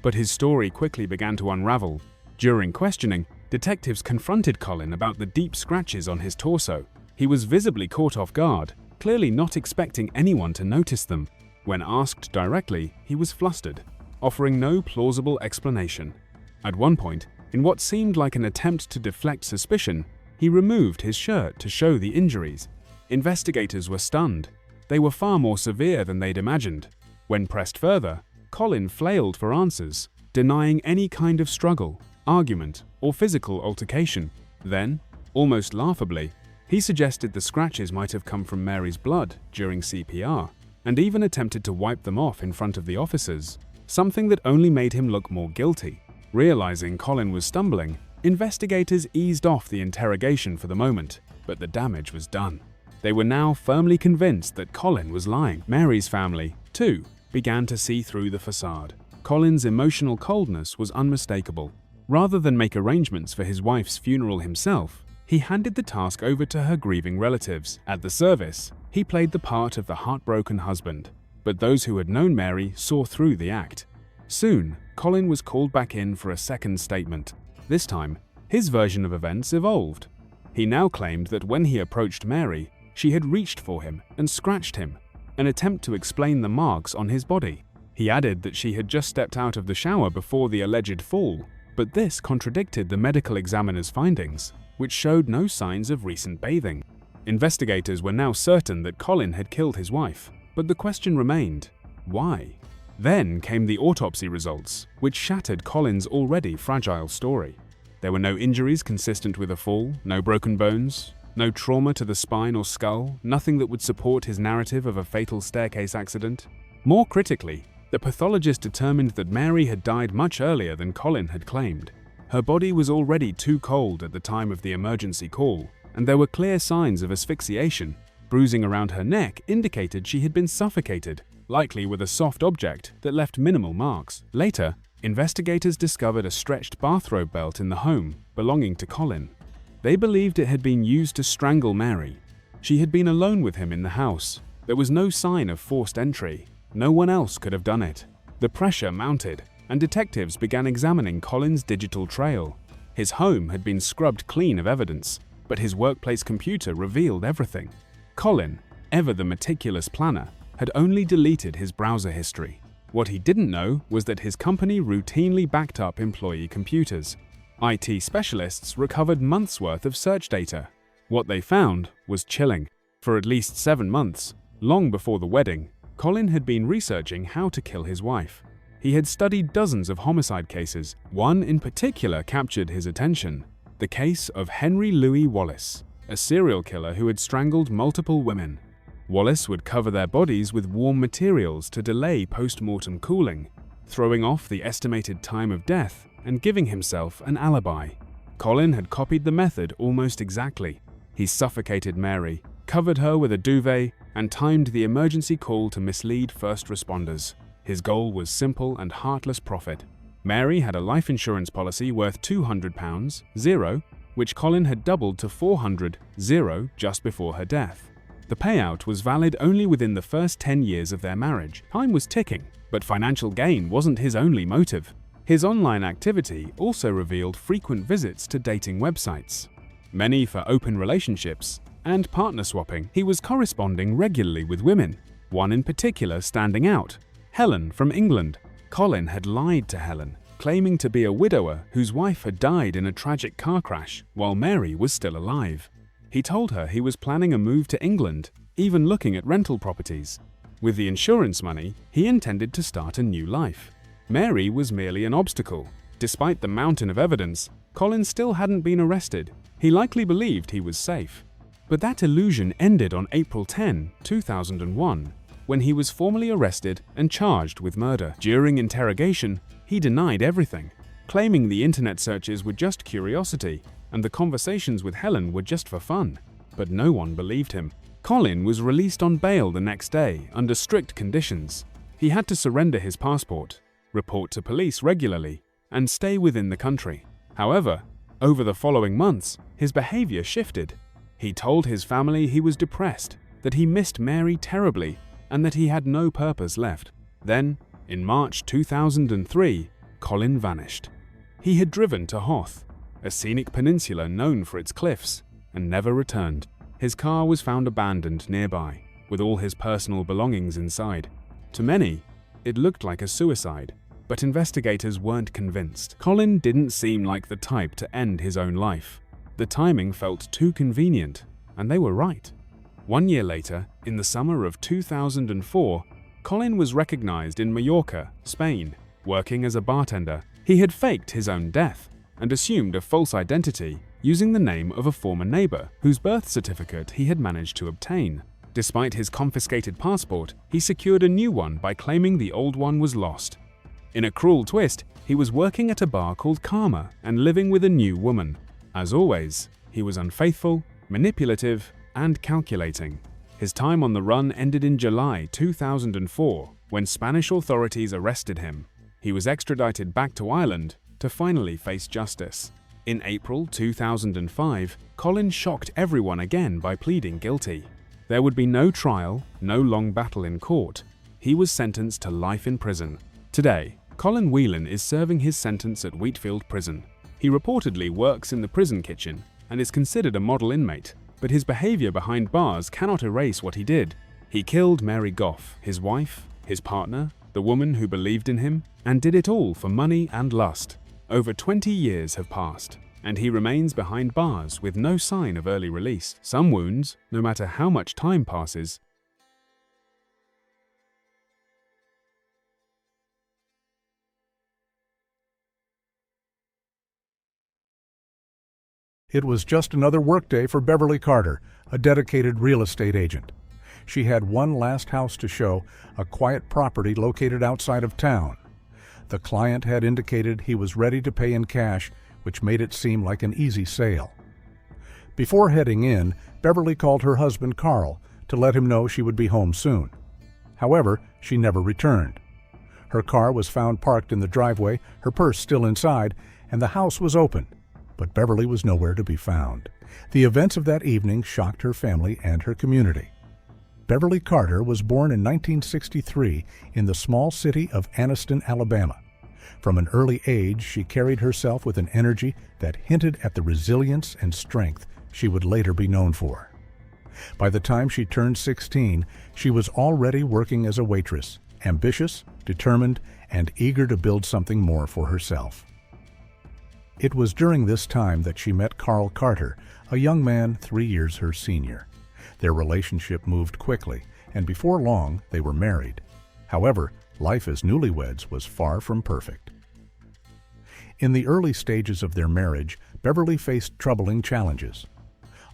But his story quickly began to unravel. During questioning, detectives confronted Colin about the deep scratches on his torso. He was visibly caught off guard, clearly not expecting anyone to notice them. When asked directly, he was flustered, offering no plausible explanation. At one point, in what seemed like an attempt to deflect suspicion, he removed his shirt to show the injuries. Investigators were stunned. They were far more severe than they'd imagined. When pressed further, Colin flailed for answers, denying any kind of struggle, argument, or physical altercation. Then, almost laughably, he suggested the scratches might have come from Mary's blood during CPR, and even attempted to wipe them off in front of the officers, something that only made him look more guilty. Realizing Colin was stumbling, investigators eased off the interrogation for the moment, but the damage was done. They were now firmly convinced that Colin was lying. Mary's family, too, began to see through the facade. Colin's emotional coldness was unmistakable. Rather than make arrangements for his wife's funeral himself, he handed the task over to her grieving relatives. At the service, he played the part of the heartbroken husband, but those who had known Mary saw through the act. Soon, Colin was called back in for a second statement. This time, his version of events evolved. He now claimed that when he approached Mary, she had reached for him and scratched him, an attempt to explain the marks on his body. He added that she had just stepped out of the shower before the alleged fall, but this contradicted the medical examiner's findings, which showed no signs of recent bathing. Investigators were now certain that Colin had killed his wife, but the question remained, why? Then came the autopsy results, which shattered Colin's already fragile story. There were no injuries consistent with a fall, no broken bones, no trauma to the spine or skull, nothing that would support his narrative of a fatal staircase accident. More critically, the pathologist determined that Mary had died much earlier than Colin had claimed. Her body was already too cold at the time of the emergency call, and there were clear signs of asphyxiation. Bruising around her neck indicated she had been suffocated, likely with a soft object that left minimal marks. Later, investigators discovered a stretched bathrobe belt in the home, belonging to Colin. They believed it had been used to strangle Mary. She had been alone with him in the house. There was no sign of forced entry. No one else could have done it. The pressure mounted, and detectives began examining Colin's digital trail. His home had been scrubbed clean of evidence, but his workplace computer revealed everything. Colin, ever the meticulous planner, had only deleted his browser history. What he didn't know was that his company routinely backed up employee computers. IT specialists recovered months' worth of search data. What they found was chilling. For at least 7 months, long before the wedding, Colin had been researching how to kill his wife. He had studied dozens of homicide cases. One in particular captured his attention: the case of Henry Louis Wallace, a serial killer who had strangled multiple women. Wallace would cover their bodies with warm materials to delay post-mortem cooling, throwing off the estimated time of death and giving himself an alibi. Colin had copied the method almost exactly. He suffocated Mary, covered her with a duvet, and timed the emergency call to mislead first responders. His goal was simple and heartless profit. Mary had a life insurance policy worth £200, which Colin had doubled to £400, just before her death. The payout was valid only within the first 10 years of their marriage. Time was ticking, but financial gain wasn't his only motive. His online activity also revealed frequent visits to dating websites, many for open relationships and partner swapping. He was corresponding regularly with women, one in particular standing out, Helen from England. Colin had lied to Helen, claiming to be a widower whose wife had died in a tragic car crash while Mary was still alive. He told her he was planning a move to England, even looking at rental properties. With the insurance money, he intended to start a new life. Mary was merely an obstacle. Despite the mountain of evidence, Colin still hadn't been arrested. He likely believed he was safe. But that illusion ended on April 10, 2001, when he was formally arrested and charged with murder. During interrogation, he denied everything, claiming the internet searches were just curiosity and the conversations with Helen were just for fun. But no one believed him. Colin was released on bail the next day under strict conditions. He had to surrender his passport, report to police regularly, and stay within the country. However, over the following months, his behavior shifted. He told his family he was depressed, that he missed Mary terribly, and that he had no purpose left. Then, in March 2003, Colin vanished. He had driven to Hoth, a scenic peninsula known for its cliffs, and never returned. His car was found abandoned nearby, with all his personal belongings inside. To many, it looked like a suicide, but investigators weren't convinced. Colin didn't seem like the type to end his own life. The timing felt too convenient, and they were right. 1 year later, in the summer of 2004, Colin was recognized in Mallorca, Spain, working as a bartender. He had faked his own death and assumed a false identity using the name of a former neighbor whose birth certificate he had managed to obtain. Despite his confiscated passport, he secured a new one by claiming the old one was lost. In a cruel twist, he was working at a bar called Karma and living with a new woman. As always, he was unfaithful, manipulative, and calculating. His time on the run ended in July 2004 when Spanish authorities arrested him. He was extradited back to Ireland to finally face justice. In April 2005, Colin shocked everyone again by pleading guilty. There would be no trial, no long battle in court. He was sentenced to life in prison. Today, Colin Whelan is serving his sentence at Wheatfield Prison. He reportedly works in the prison kitchen and is considered a model inmate, but his behavior behind bars cannot erase what he did. He killed Mary Goff, his wife, his partner, the woman who believed in him, and did it all for money and lust. Over 20 years have passed, and he remains behind bars with no sign of early release. Some wounds, no matter how much time passes, It was just another workday for Beverly Carter, a dedicated real estate agent. She had one last house to show, a quiet property located outside of town. The client had indicated he was ready to pay in cash, which made it seem like an easy sale. Before heading in, Beverly called her husband Carl to let him know she would be home soon. However, she never returned. Her car was found parked in the driveway, her purse still inside, and the house was open. But Beverly was nowhere to be found. The events of that evening shocked her family and her community. Beverly Carter was born in 1963 in the small city of Anniston, Alabama. From an early age, she carried herself with an energy that hinted at the resilience and strength she would later be known for. By the time she turned 16, she was already working as a waitress, ambitious, determined, and eager to build something more for herself. It was during this time that she met Carl Carter, a young man 3 years her senior. Their relationship moved quickly, and before long they were married. However, life as newlyweds was far from perfect. In the early stages of their marriage, Beverly faced troubling challenges.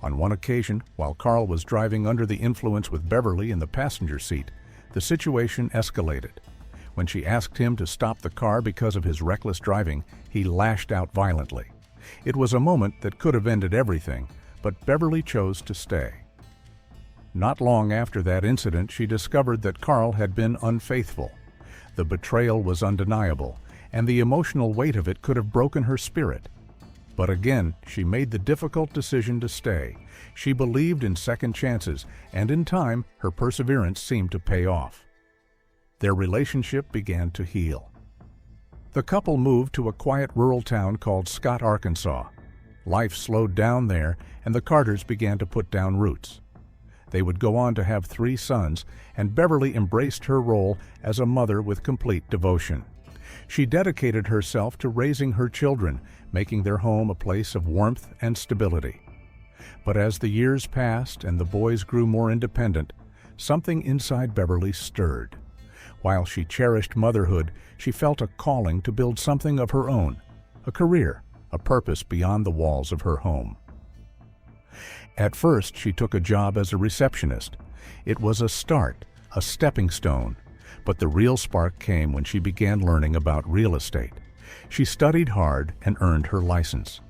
On one occasion, while Carl was driving under the influence with Beverly in the passenger seat, the situation escalated. When she asked him to stop the car because of his reckless driving, he lashed out violently. It was a moment that could have ended everything, but Beverly chose to stay. Not long after that incident, she discovered that Carl had been unfaithful. The betrayal was undeniable, and the emotional weight of it could have broken her spirit. But again, she made the difficult decision to stay. She believed in second chances, and in time, her perseverance seemed to pay off. Their relationship began to heal. The couple moved to a quiet rural town called Scott, Arkansas. Life slowed down there, and the Carters began to put down roots. They would go on to have 3 sons, and Beverly embraced her role as a mother with complete devotion. She dedicated herself to raising her children, making their home a place of warmth and stability. But as the years passed and the boys grew more independent, something inside Beverly stirred. While she cherished motherhood, she felt a calling to build something of her own, a career, a purpose beyond the walls of her home. At first, she took a job as a receptionist. It was a start, a stepping stone, but the real spark came when she began learning about real estate. She studied hard and earned her license.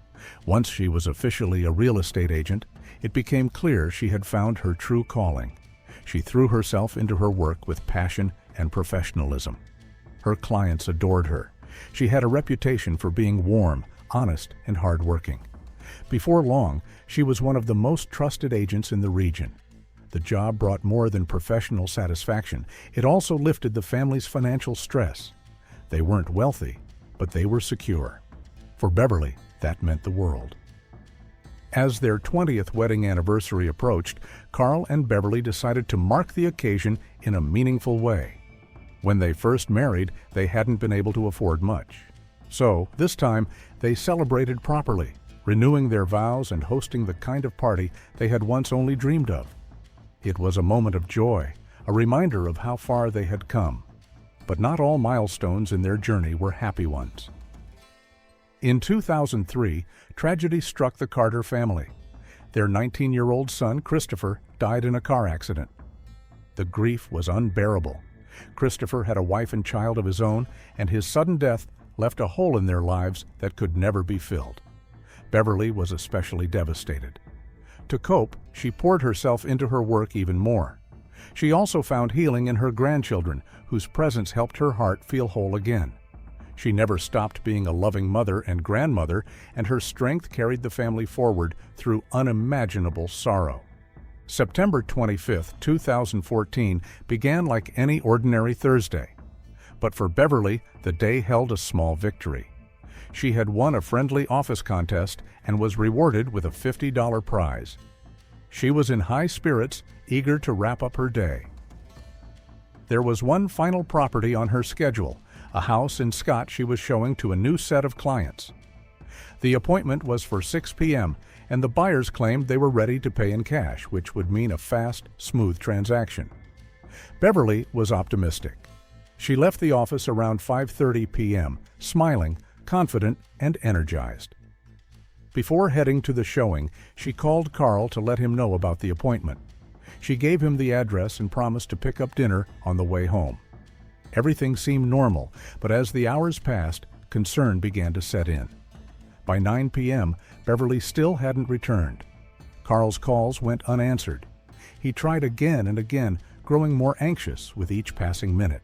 Once she was officially a real estate agent, it became clear she had found her true calling. She threw herself into her work with passion and professionalism. Her clients adored her. She had a reputation for being warm, honest, and hardworking. Before long, she was one of the most trusted agents in the region. The job brought more than professional satisfaction. It also lifted the family's financial stress. They weren't wealthy, but they were secure. For Beverly, that meant the world. As their 20th wedding anniversary approached, Carl and Beverly decided to mark the occasion in a meaningful way. When they first married, they hadn't been able to afford much. So, this time, they celebrated properly, renewing their vows and hosting the kind of party they had once only dreamed of. It was a moment of joy, a reminder of how far they had come. But not all milestones in their journey were happy ones. In 2003, tragedy struck the Carter family. Their 19-year-old son, Christopher, died in a car accident. The grief was unbearable. Christopher had a wife and child of his own, and his sudden death left a hole in their lives that could never be filled. Beverly was especially devastated. To cope, she poured herself into her work even more. She also found healing in her grandchildren, whose presence helped her heart feel whole again. She never stopped being a loving mother and grandmother, and her strength carried the family forward through unimaginable sorrow. September 25, 2014 began like any ordinary Thursday. But for Beverly, the day held a small victory. She had won a friendly office contest and was rewarded with a $50 prize. She was in high spirits, eager to wrap up her day. There was one final property on her schedule, a house in Scott she was showing to a new set of clients. The appointment was for 6 p.m., and the buyers claimed they were ready to pay in cash, which would mean a fast, smooth transaction. Beverly was optimistic. She left the office around 5:30 p.m., smiling, confident, and energized. Before heading to the showing, she called Carl to let him know about the appointment. She gave him the address and promised to pick up dinner on the way home. Everything seemed normal, but as the hours passed, concern began to set in. By 9 p.m., Beverly still hadn't returned. Carl's calls went unanswered. He tried again and again, growing more anxious with each passing minute.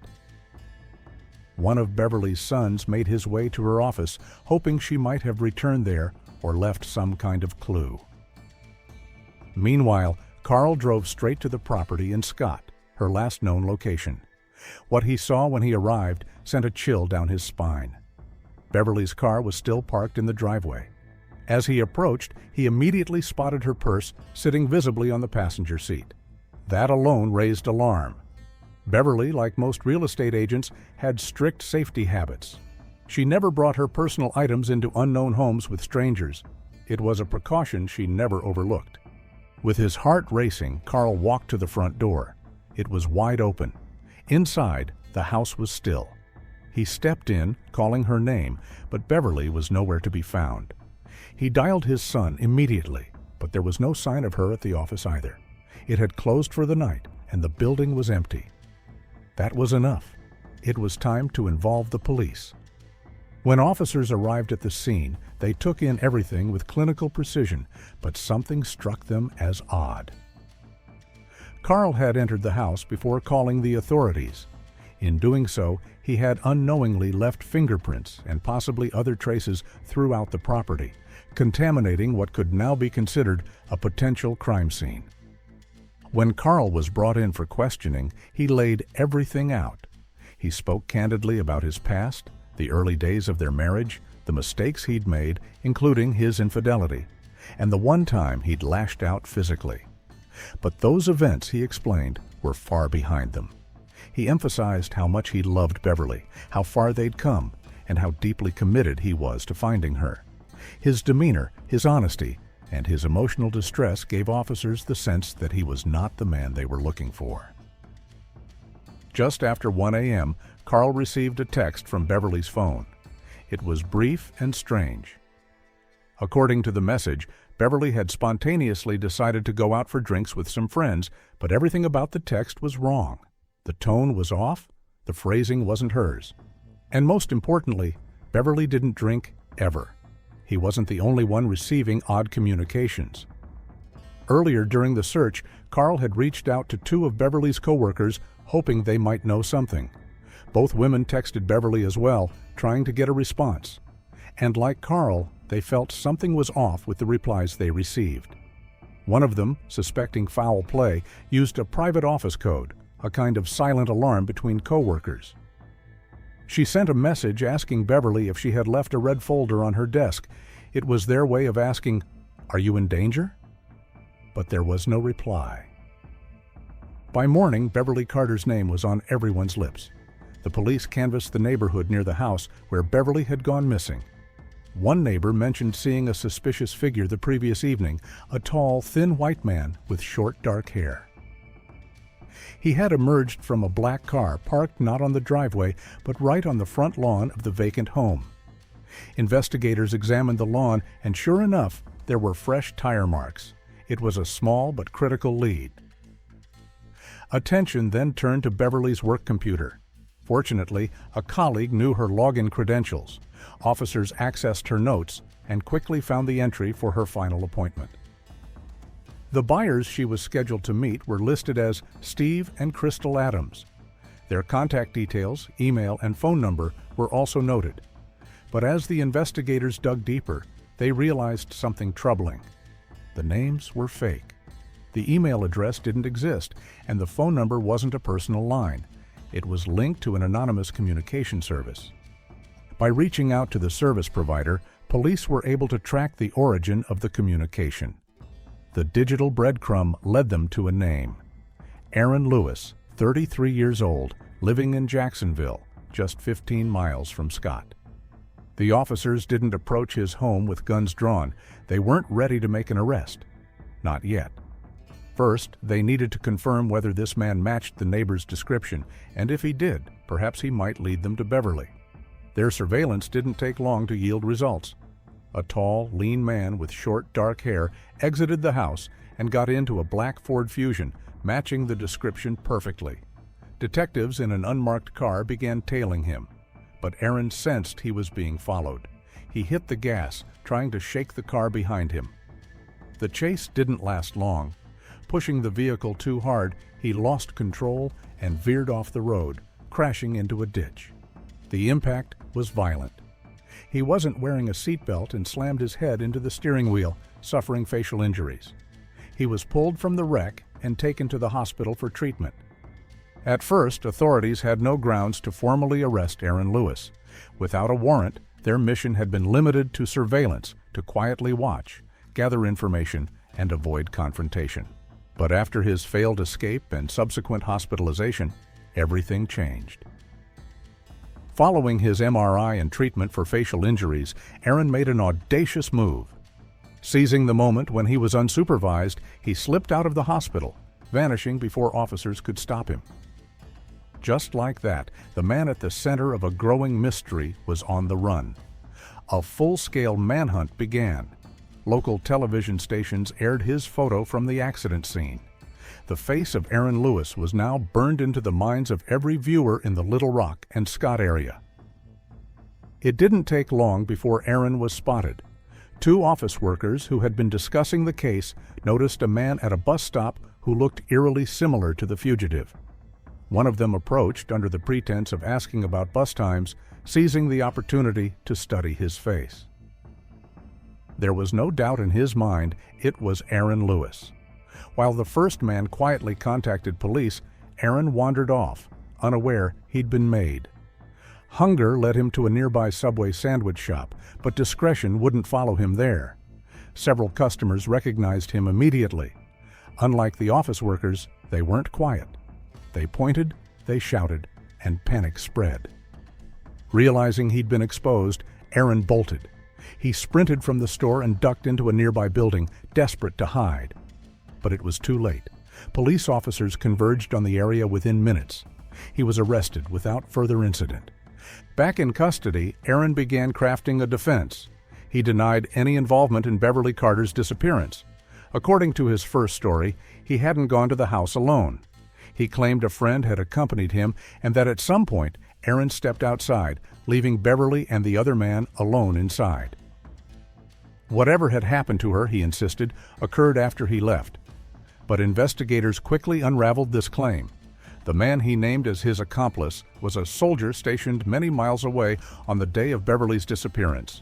One of Beverly's sons made his way to her office, hoping she might have returned there or left some kind of clue. Meanwhile, Carl drove straight to the property in Scott, her last known location. What he saw when he arrived sent a chill down his spine. Beverly's car was still parked in the driveway. As he approached, he immediately spotted her purse sitting visibly on the passenger seat. That alone raised alarm. Beverly, like most real estate agents, had strict safety habits. She never brought her personal items into unknown homes with strangers. It was a precaution she never overlooked. With his heart racing, Carl walked to the front door. It was wide open. Inside, the house was still. He stepped in, calling her name, but Beverly was nowhere to be found. He dialed his son immediately, but there was no sign of her at the office either. It had closed for the night, and the building was empty. That was enough. It was time to involve the police. When officers arrived at the scene, they took in everything with clinical precision, but something struck them as odd. Carl had entered the house before calling the authorities. In doing so, he had unknowingly left fingerprints and possibly other traces throughout the property, contaminating what could now be considered a potential crime scene. When Carl was brought in for questioning, he laid everything out. He spoke candidly about his past, the early days of their marriage, the mistakes he'd made, including his infidelity, and the one time he'd lashed out physically. But those events, he explained, were far behind them. He emphasized how much he loved Beverly, how far they'd come, and how deeply committed he was to finding her. His demeanor, his honesty, and his emotional distress gave officers the sense that he was not the man they were looking for. Just after 1 a.m., Carl received a text from Beverly's phone. It was brief and strange. According to the message, Beverly had spontaneously decided to go out for drinks with some friends, but everything about the text was wrong. The tone was off, the phrasing wasn't hers. And most importantly, Beverly didn't drink ever. He wasn't the only one receiving odd communications. Earlier during the search, Carl had reached out to 2 of Beverly's coworkers, hoping they might know something. Both women texted Beverly as well, trying to get a response. And like Carl, they felt something was off with the replies they received. One of them, suspecting foul play, used a private office code, a kind of silent alarm between coworkers. She sent a message asking Beverly if she had left a red folder on her desk. It was their way of asking, "Are you in danger?" But there was no reply. By morning, Beverly Carter's name was on everyone's lips. The police canvassed the neighborhood near the house where Beverly had gone missing. One neighbor mentioned seeing a suspicious figure the previous evening, a tall, thin white man with short, dark hair. He had emerged from a black car parked not on the driveway, but right on the front lawn of the vacant home. Investigators examined the lawn, and sure enough, there were fresh tire marks. It was a small but critical lead. Attention then turned to Beverly's work computer. Fortunately, a colleague knew her login credentials. Officers accessed her notes and quickly found the entry for her final appointment. The buyers she was scheduled to meet were listed as Steve and Crystal Adams. Their contact details, email, and phone number were also noted. But as the investigators dug deeper, they realized something troubling. The names were fake. The email address didn't exist, and the phone number wasn't a personal line. It was linked to an anonymous communication service. By reaching out to the service provider, police were able to track the origin of the communication. The digital breadcrumb led them to a name. Aaron Lewis, 33 years old, living in Jacksonville, just 15 miles from Scott. The officers didn't approach his home with guns drawn. They weren't ready to make an arrest. Not yet. First, they needed to confirm whether this man matched the neighbor's description, and if he did, perhaps he might lead them to Beverly. Their surveillance didn't take long to yield results. A tall, lean man with short, dark hair exited the house and got into a black Ford Fusion, matching the description perfectly. Detectives in an unmarked car began tailing him, but Aaron sensed he was being followed. He hit the gas, trying to shake the car behind him. The chase didn't last long. Pushing the vehicle too hard, he lost control and veered off the road, crashing into a ditch. The impact was violent. He wasn't wearing a seatbelt and slammed his head into the steering wheel, suffering facial injuries. He was pulled from the wreck and taken to the hospital for treatment. At first, authorities had no grounds to formally arrest Aaron Lewis. Without a warrant, their mission had been limited to surveillance, to quietly watch, gather information, and avoid confrontation. But after his failed escape and subsequent hospitalization, everything changed. Following his MRI and treatment for facial injuries, Aaron made an audacious move. Seizing the moment when he was unsupervised, he slipped out of the hospital, vanishing before officers could stop him. Just like that, the man at the center of a growing mystery was on the run. A full-scale manhunt began. Local television stations aired his photo from the accident scene. The face of Aaron Lewis was now burned into the minds of every viewer in the Little Rock and Scott area. It didn't take long before Aaron was spotted. 2 office workers who had been discussing the case noticed a man at a bus stop who looked eerily similar to the fugitive. One of them approached under the pretense of asking about bus times, seizing the opportunity to study his face. There was no doubt in his mind it was Aaron Lewis. While the first man quietly contacted police, Aaron wandered off, unaware he'd been made. Hunger led him to a nearby Subway sandwich shop, but discretion wouldn't follow him there. Several customers recognized him immediately. Unlike the office workers, they weren't quiet. They pointed, they shouted, and panic spread. Realizing he'd been exposed, Aaron bolted. He sprinted from the store and ducked into a nearby building, desperate to hide. But it was too late. Police officers converged on the area within minutes. He was arrested without further incident. Back in custody, Aaron began crafting a defense. He denied any involvement in Beverly Carter's disappearance. According to his first story, he hadn't gone to the house alone. He claimed a friend had accompanied him and that at some point, Aaron stepped outside, leaving Beverly and the other man alone inside. Whatever had happened to her, he insisted, occurred after he left. But investigators quickly unraveled this claim. The man he named as his accomplice was a soldier stationed many miles away on the day of Beverly's disappearance.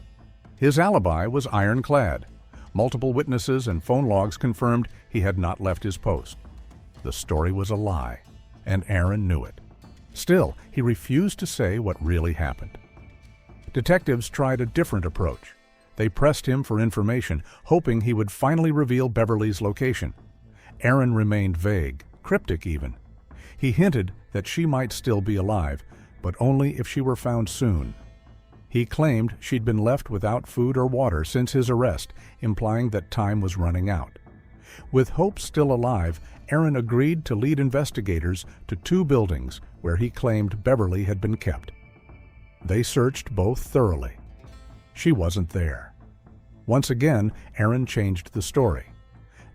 His alibi was ironclad. Multiple witnesses and phone logs confirmed he had not left his post. The story was a lie, and Aaron knew it. Still, he refused to say what really happened. Detectives tried a different approach. They pressed him for information, hoping he would finally reveal Beverly's location. Aaron remained vague, cryptic even. He hinted that she might still be alive, but only if she were found soon. He claimed she'd been left without food or water since his arrest, implying that time was running out. With hope still alive, Aaron agreed to lead investigators to 2 buildings where he claimed Beverly had been kept. They searched both thoroughly. She wasn't there. Once again, Aaron changed the story.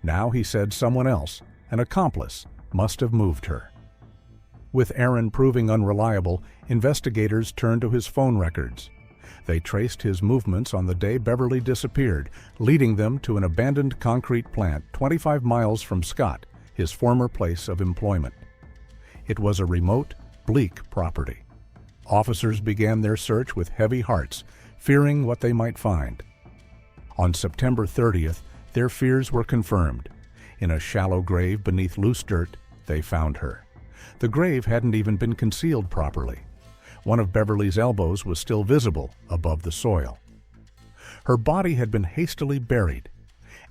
Now he said someone else, an accomplice, must have moved her. With Aaron proving unreliable, investigators turned to his phone records. They traced his movements on the day Beverly disappeared, leading them to an abandoned concrete plant 25 miles from Scott, his former place of employment. It was a remote, bleak property. Officers began their search with heavy hearts, fearing what they might find. On September 30th, their fears were confirmed. In a shallow grave beneath loose dirt, they found her. The grave hadn't even been concealed properly. One of Beverly's elbows was still visible above the soil. Her body had been hastily buried,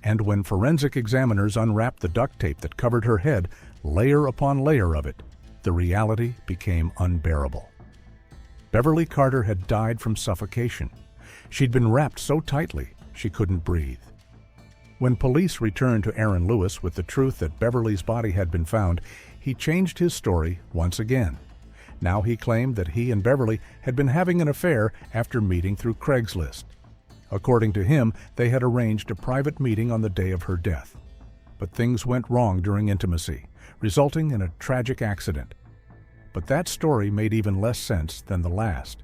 and when forensic examiners unwrapped the duct tape that covered her head, layer upon layer of it, the reality became unbearable. Beverly Carter had died from suffocation. She'd been wrapped so tightly she couldn't breathe. When police returned to Aaron Lewis with the truth that Beverly's body had been found, he changed his story once again. Now he claimed that he and Beverly had been having an affair after meeting through Craigslist. According to him, they had arranged a private meeting on the day of her death. But things went wrong during intimacy, resulting in a tragic accident. But that story made even less sense than the last.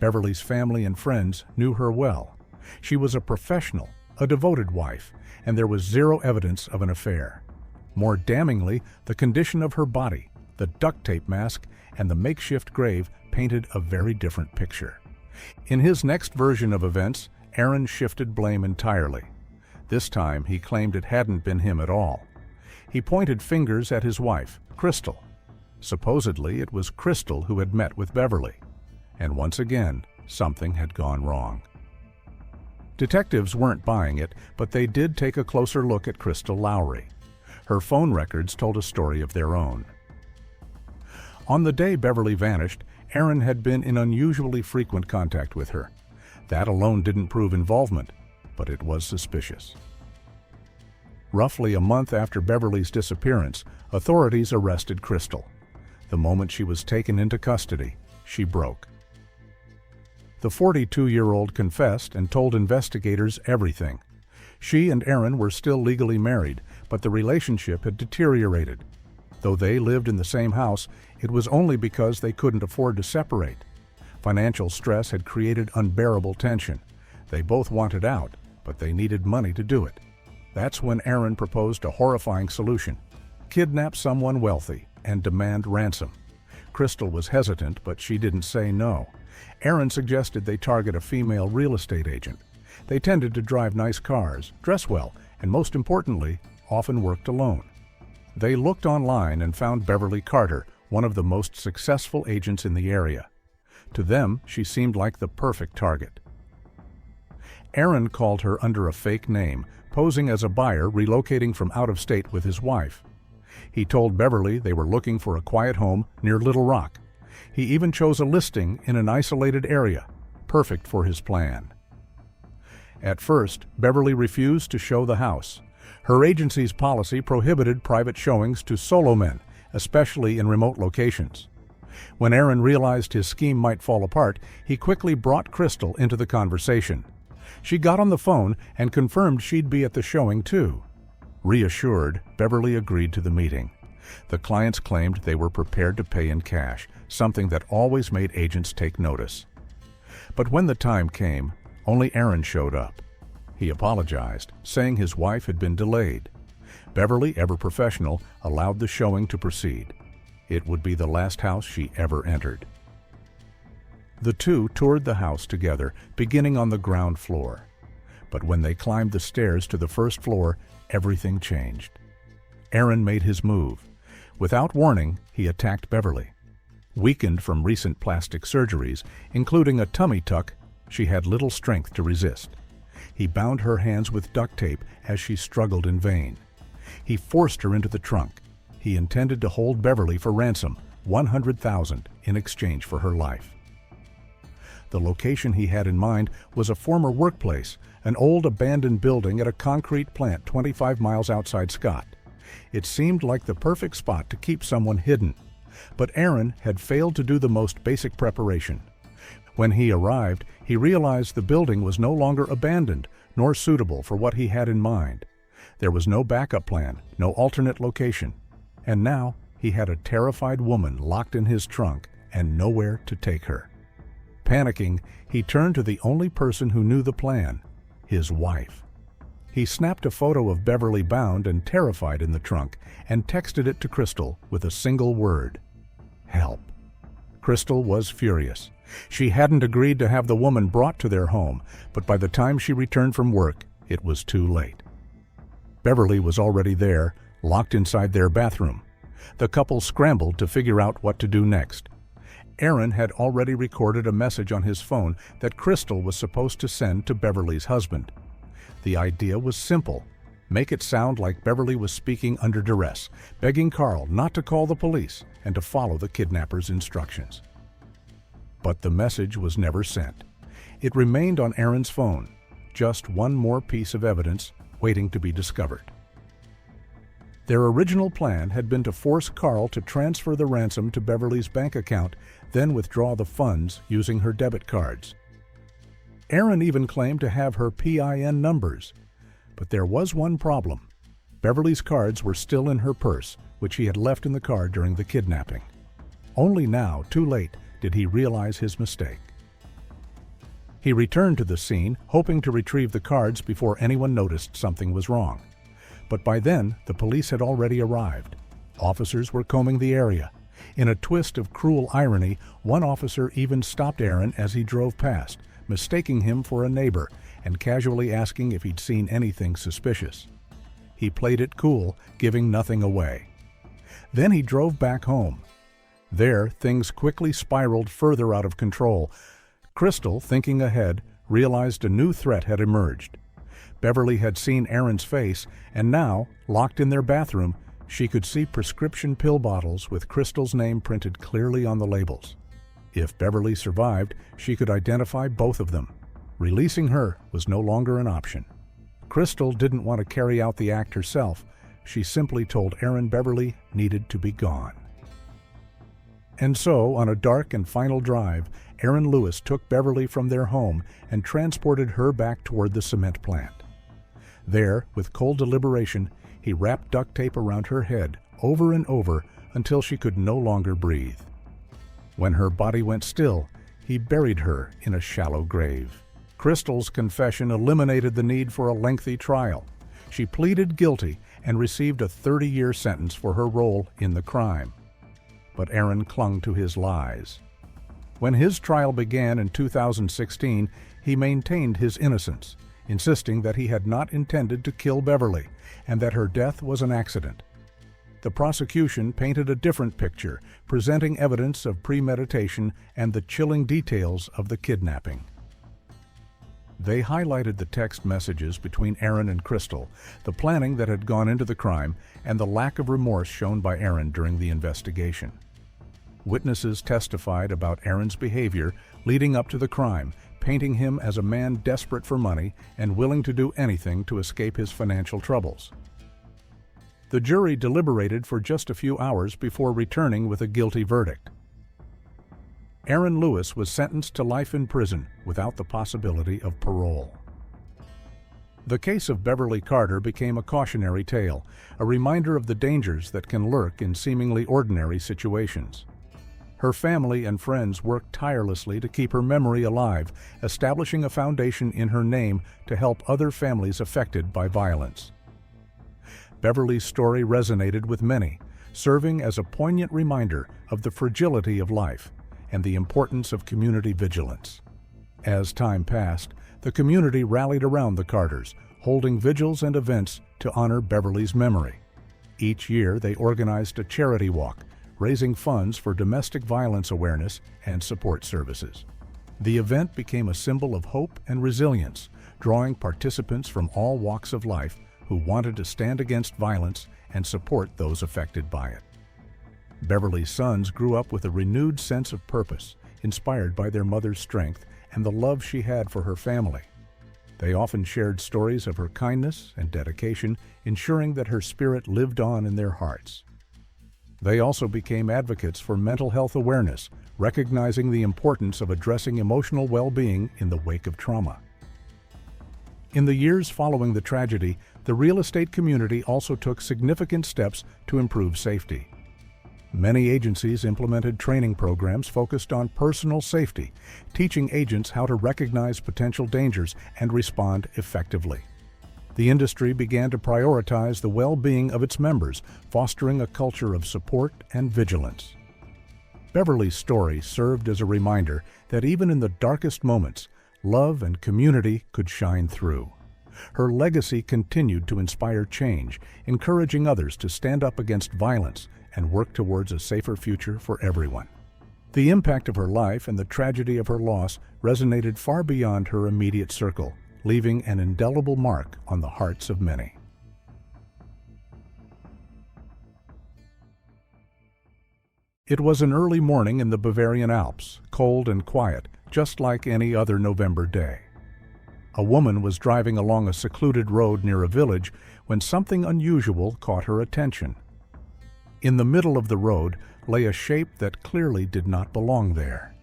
Beverly's family and friends knew her well. She was a professional, a devoted wife, and there was zero evidence of an affair. More damningly, the condition of her body, the duct tape mask, and the makeshift grave painted a very different picture. In his next version of events, Aaron shifted blame entirely. This time, he claimed it hadn't been him at all. He pointed fingers at his wife, Crystal. Supposedly, it was Crystal who had met with Beverly. And once again, something had gone wrong. Detectives weren't buying it, but they did take a closer look at Crystal Lowry. Her phone records told a story of their own. On the day Beverly vanished, Aaron had been in unusually frequent contact with her. That alone didn't prove involvement, but it was suspicious. Roughly a month after Beverly's disappearance, authorities arrested Crystal. The moment she was taken into custody, she broke. The 42-year-old confessed and told investigators everything. She and Aaron were still legally married, but the relationship had deteriorated. Though they lived in the same house, it was only because they couldn't afford to separate. Financial stress had created unbearable tension. They both wanted out, but they needed money to do it. That's when Aaron proposed a horrifying solution: kidnap someone wealthy and demand ransom. Crystal was hesitant, but she didn't say no. Aaron suggested they target a female real estate agent. They tended to drive nice cars, dress well, and most importantly, often worked alone. They looked online and found Beverly Carter, one of the most successful agents in the area. To them, she seemed like the perfect target. Aaron called her under a fake name, posing as a buyer relocating from out of state with his wife. He told Beverly they were looking for a quiet home near Little Rock. He even chose a listing in an isolated area, perfect for his plan. At first, Beverly refused to show the house. Her agency's policy prohibited private showings to solo men, especially in remote locations. When Aaron realized his scheme might fall apart, he quickly brought Crystal into the conversation. She got on the phone and confirmed she'd be at the showing too. Reassured, Beverly agreed to the meeting. The clients claimed they were prepared to pay in cash, something that always made agents take notice. But when the time came, only Aaron showed up. He apologized, saying his wife had been delayed. Beverly, ever professional, allowed the showing to proceed. It would be the last house she ever entered. The two toured the house together, beginning on the ground floor. But when they climbed the stairs to the first floor, everything changed. Aaron made his move. Without warning, he attacked Beverly. Weakened from recent plastic surgeries, including a tummy tuck, she had little strength to resist. He bound her hands with duct tape as she struggled in vain. He forced her into the trunk. He intended to hold Beverly for ransom, $100,000 in exchange for her life. The location he had in mind was a former workplace, an old abandoned building at a concrete plant 25 miles outside Scott. It seemed like the perfect spot to keep someone hidden. But Aaron had failed to do the most basic preparation. When he arrived, he realized the building was no longer abandoned, nor suitable for what he had in mind. There was no backup plan, no alternate location. And now he had a terrified woman locked in his trunk and nowhere to take her. Panicking, he turned to the only person who knew the plan, his wife. He snapped a photo of Beverly bound and terrified in the trunk and texted it to Crystal with a single word: help. Crystal was furious. She hadn't agreed to have the woman brought to their home, but by the time she returned from work, it was too late. Beverly was already there, locked inside their bathroom. The couple scrambled to figure out what to do next. Aaron had already recorded a message on his phone that Crystal was supposed to send to Beverly's husband. The idea was simple: make it sound like Beverly was speaking under duress, begging Carl not to call the police and to follow the kidnapper's instructions. But the message was never sent. It remained on Aaron's phone, just one more piece of evidence waiting to be discovered. Their original plan had been to force Carl to transfer the ransom to Beverly's bank account, then withdraw the funds using her debit cards. Aaron even claimed to have her PIN numbers. But there was one problem. Beverly's cards were still in her purse, which he had left in the car during the kidnapping. Only now, too late, did he realize his mistake. He returned to the scene, hoping to retrieve the cards before anyone noticed something was wrong. But by then, the police had already arrived. Officers were combing the area. In a twist of cruel irony, one officer even stopped Aaron as he drove past, mistaking him for a neighbor and casually asking if he'd seen anything suspicious. He played it cool, giving nothing away. Then he drove back home. There, things quickly spiraled further out of control. Crystal, thinking ahead, realized a new threat had emerged. Beverly had seen Aaron's face, and now, locked in their bathroom, she could see prescription pill bottles with Crystal's name printed clearly on the labels. If Beverly survived, she could identify both of them. Releasing her was no longer an option. Crystal didn't want to carry out the act herself. She simply told Aaron Beverly needed to be gone. And so, on a dark and final drive, Aaron Lewis took Beverly from their home and transported her back toward the cement plant. There, with cold deliberation, he wrapped duct tape around her head over and over until she could no longer breathe. When her body went still, he buried her in a shallow grave. Crystal's confession eliminated the need for a lengthy trial. She pleaded guilty and received a 30-year sentence for her role in the crime. but Aaron clung to his lies. When his trial began in 2016, he maintained his innocence, insisting that he had not intended to kill Beverly and that her death was an accident. The prosecution painted a different picture, presenting evidence of premeditation and the chilling details of the kidnapping. They highlighted the text messages between Aaron and Crystal, the planning that had gone into the crime, and the lack of remorse shown by Aaron during the investigation. Witnesses testified about Aaron's behavior leading up to the crime, painting him as a man desperate for money and willing to do anything to escape his financial troubles. The jury deliberated for just a few hours before returning with a guilty verdict. Aaron Lewis was sentenced to life in prison without the possibility of parole. The case of Beverly Carter became a cautionary tale, a reminder of the dangers that can lurk in seemingly ordinary situations. Her family and friends worked tirelessly to keep her memory alive, establishing a foundation in her name to help other families affected by violence. Beverly's story resonated with many, serving as a poignant reminder of the fragility of life and the importance of community vigilance. As time passed, the community rallied around the Carters, holding vigils and events to honor Beverly's memory. Each year, they organized a charity walk, raising funds for domestic violence awareness and support services. The event became a symbol of hope and resilience, drawing participants from all walks of life who wanted to stand against violence and support those affected by it. Beverly's sons grew up with a renewed sense of purpose, inspired by their mother's strength and the love she had for her family. They often shared stories of her kindness and dedication, ensuring that her spirit lived on in their hearts. They also became advocates for mental health awareness, recognizing the importance of addressing emotional well-being in the wake of trauma. In the years following the tragedy, the real estate community also took significant steps to improve safety. Many agencies implemented training programs focused on personal safety, teaching agents how to recognize potential dangers and respond effectively. The industry began to prioritize the well-being of its members, fostering a culture of support and vigilance. Beverly's story served as a reminder that even in the darkest moments, love and community could shine through. Her legacy continued to inspire change, encouraging others to stand up against violence and work towards a safer future for everyone. The impact of her life and the tragedy of her loss resonated far beyond her immediate circle, leaving an indelible mark on the hearts of many. It was an early morning in the Bavarian Alps, cold and quiet, just like any other November day. A woman was driving along a secluded road near a village when something unusual caught her attention. In the middle of the road lay a shape that clearly did not belong there.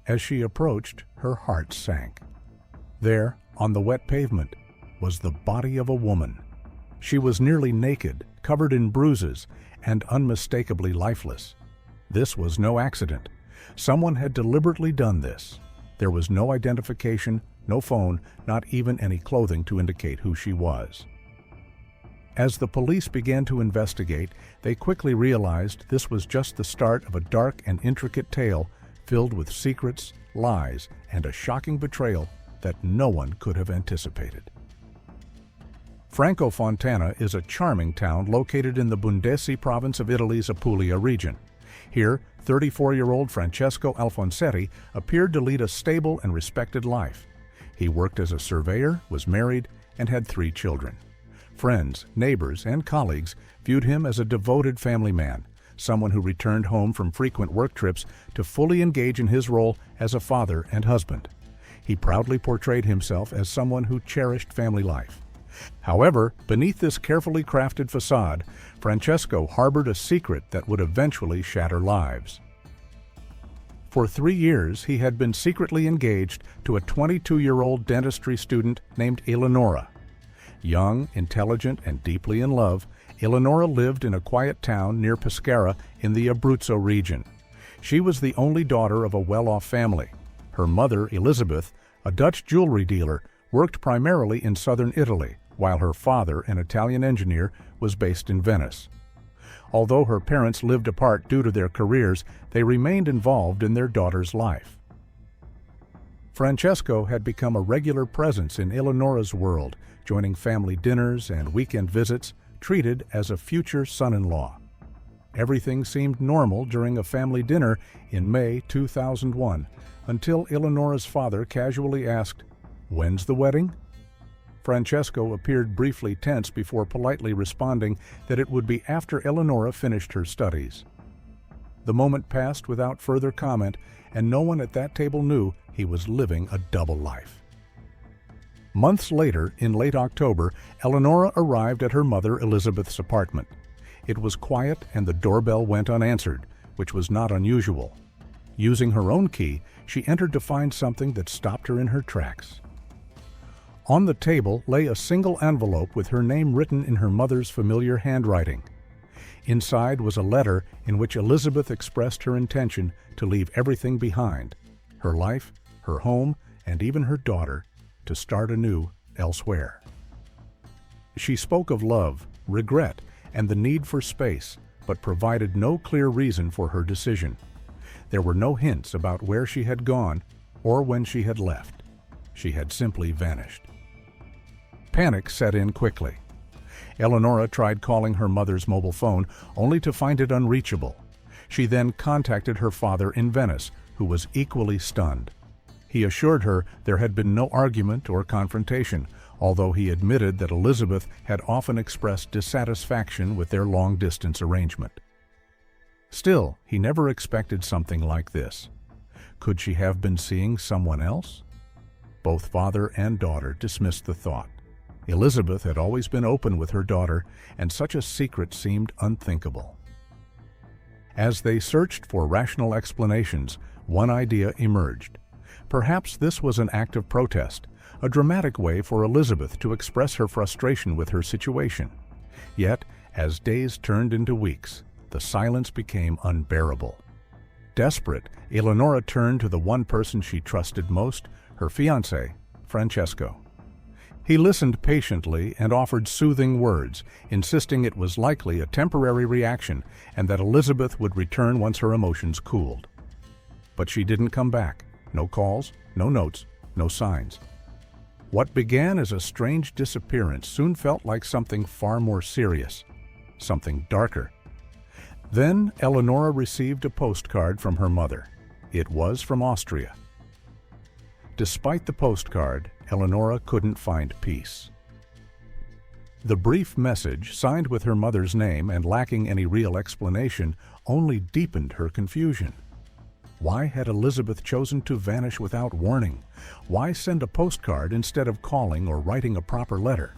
As she approached, her heart sank. There, on the wet pavement, was the body of a woman. She was nearly naked, covered in bruises, and unmistakably lifeless. This was no accident. Someone had deliberately done this. There was no identification, no phone, not even any clothing to indicate who she was. As the police began to investigate, they quickly realized this was just the start of a dark and intricate tale filled with secrets, lies, and a shocking betrayal that no one could have anticipated. Francofontana is a charming town located in the Brindisi province of Italy's Apulia region. Here, 34-year-old Francesco Alfonsetti appeared to lead a stable and respected life. He worked as a surveyor, was married, and had 3 children. Friends, neighbors, and colleagues viewed him as a devoted family man, someone who returned home from frequent work trips to fully engage in his role as a father and husband. He proudly portrayed himself as someone who cherished family life. However, beneath this carefully crafted facade, Francesco harbored a secret that would eventually shatter lives. For 3 years, he had been secretly engaged to a 22-year-old dentistry student named Eleonora. Young, intelligent, and deeply in love, Eleonora lived in a quiet town near Pescara in the Abruzzo region. She was the only daughter of a well-off family. Her mother, Elizabeth, a Dutch jewelry dealer, worked primarily in southern Italy, while her father, an Italian engineer, was based in Venice. Although her parents lived apart due to their careers, they remained involved in their daughter's life. Francesco had become a regular presence in Eleonora's world, joining family dinners and weekend visits, treated as a future son-in-law. Everything seemed normal during a family dinner in May 2001, until Eleonora's father casually asked, "When's the wedding?" Francesco appeared briefly tense before politely responding that it would be after Eleonora finished her studies. The moment passed without further comment, and no one at that table knew he was living a double life. Months later, in late October, Eleonora arrived at her mother Elizabeth's apartment. It was quiet and the doorbell went unanswered, which was not unusual. Using her own key, she entered to find something that stopped her in her tracks. On the table lay a single envelope with her name written in her mother's familiar handwriting. Inside was a letter in which Elizabeth expressed her intention to leave everything behind, her life, her home, and even her daughter, to start anew elsewhere. She spoke of love, regret, and the need for space, but provided no clear reason for her decision. There were no hints about where she had gone or when she had left. She had simply vanished. Panic set in quickly. Eleonora tried calling her mother's mobile phone, only to find it unreachable. She then contacted her father in Venice, who was equally stunned. He assured her there had been no argument or confrontation, although he admitted that Elizabeth had often expressed dissatisfaction with their long-distance arrangement. Still, he never expected something like this. Could she have been seeing someone else? Both father and daughter dismissed the thought. Elizabeth had always been open with her daughter, and such a secret seemed unthinkable. As they searched for rational explanations, one idea emerged. Perhaps this was an act of protest, a dramatic way for Elizabeth to express her frustration with her situation. Yet, as days turned into weeks, the silence became unbearable. Desperate, Eleonora turned to the one person she trusted most, her fiancé, Francesco. He listened patiently and offered soothing words, insisting it was likely a temporary reaction and that Elizabeth would return once her emotions cooled. But she didn't come back. No calls, no notes, no signs. What began as a strange disappearance soon felt like something far more serious, something darker. Then Eleonora received a postcard from her mother. It was from Austria. Despite the postcard, Eleonora couldn't find peace. The brief message, signed with her mother's name and lacking any real explanation, only deepened her confusion. Why had Elizabeth chosen to vanish without warning? Why send a postcard instead of calling or writing a proper letter?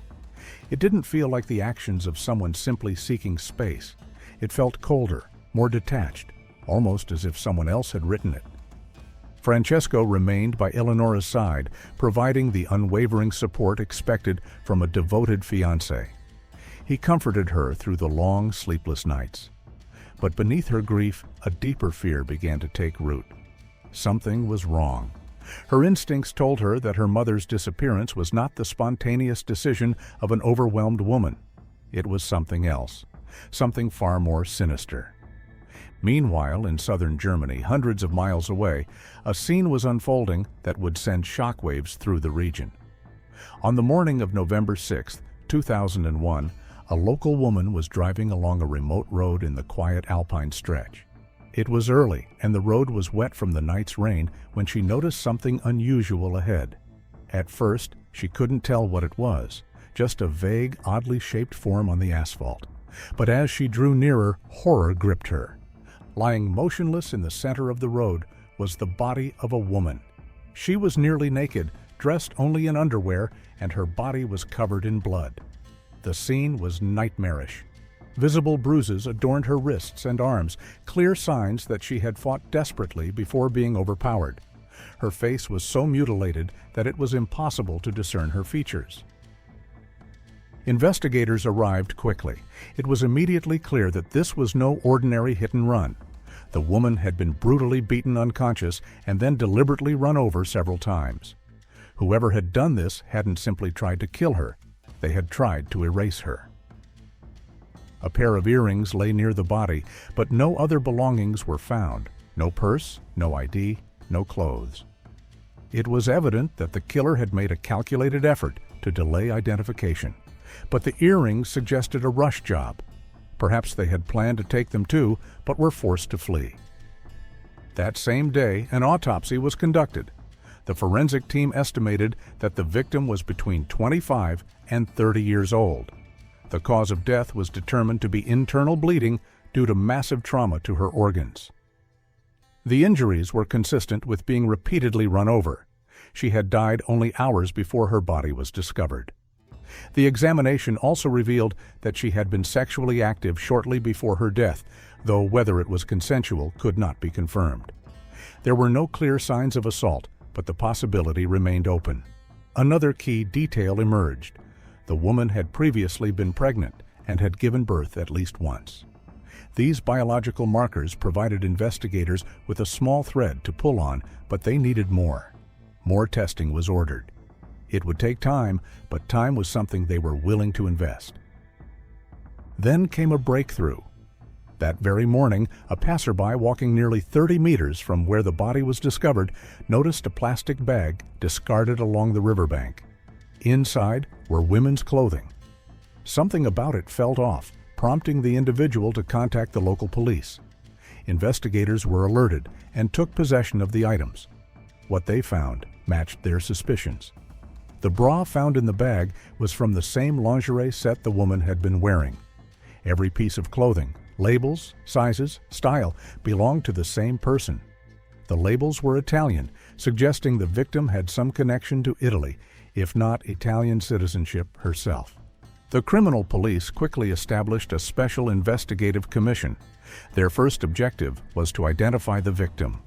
It didn't feel like the actions of someone simply seeking space. It felt colder, more detached, almost as if someone else had written it. Francesco remained by Eleonora's side, providing the unwavering support expected from a devoted fiancé. He comforted her through the long, sleepless nights. But beneath her grief, a deeper fear began to take root. Something was wrong. Her instincts told her that her mother's disappearance was not the spontaneous decision of an overwhelmed woman. It was something else, something far more sinister. Meanwhile, in southern Germany, hundreds of miles away, a scene was unfolding that would send shockwaves through the region. On the morning of November 6, 2001, a local woman was driving along a remote road in the quiet alpine stretch. It was early, and the road was wet from the night's rain when she noticed something unusual ahead. At first, she couldn't tell what it was, just a vague, oddly shaped form on the asphalt. But as she drew nearer, horror gripped her. Lying motionless in the center of the road was the body of a woman. She was nearly naked, dressed only in underwear, and her body was covered in blood. The scene was nightmarish. Visible bruises adorned her wrists and arms, clear signs that she had fought desperately before being overpowered. Her face was so mutilated that it was impossible to discern her features. Investigators arrived quickly. It was immediately clear that this was no ordinary hit and run. The woman had been brutally beaten unconscious and then deliberately run over several times. Whoever had done this hadn't simply tried to kill her. They had tried to erase her. A pair of earrings lay near the body, but no other belongings were found. No purse, no ID, no clothes. It was evident that the killer had made a calculated effort to delay identification, but the earrings suggested a rush job. Perhaps they had planned to take them too, but were forced to flee. That same day, an autopsy was conducted. The forensic team estimated that the victim was between 25 and 30 years old. The cause of death was determined to be internal bleeding due to massive trauma to her organs. The injuries were consistent with being repeatedly run over. She had died only hours before her body was discovered. The examination also revealed that she had been sexually active shortly before her death, though whether it was consensual could not be confirmed. There were no clear signs of assault, but the possibility remained open. Another key detail emerged. The woman had previously been pregnant and had given birth at least once. These biological markers provided investigators with a small thread to pull on, but they needed more. More testing was ordered. It would take time, but time was something they were willing to invest. Then came a breakthrough. That very morning, a passerby walking nearly 30 meters from where the body was discovered noticed a plastic bag discarded along the riverbank. Inside were women's clothing. Something about it felt off, prompting the individual to contact the local police. Investigators were alerted and took possession of the items. What they found matched their suspicions. The bra found in the bag was from the same lingerie set the woman had been wearing. Every piece of clothing, labels, sizes, style, belonged to the same person. The labels were Italian, suggesting the victim had some connection to Italy, if not Italian citizenship herself. The criminal police quickly established a special investigative commission. Their first objective was to identify the victim.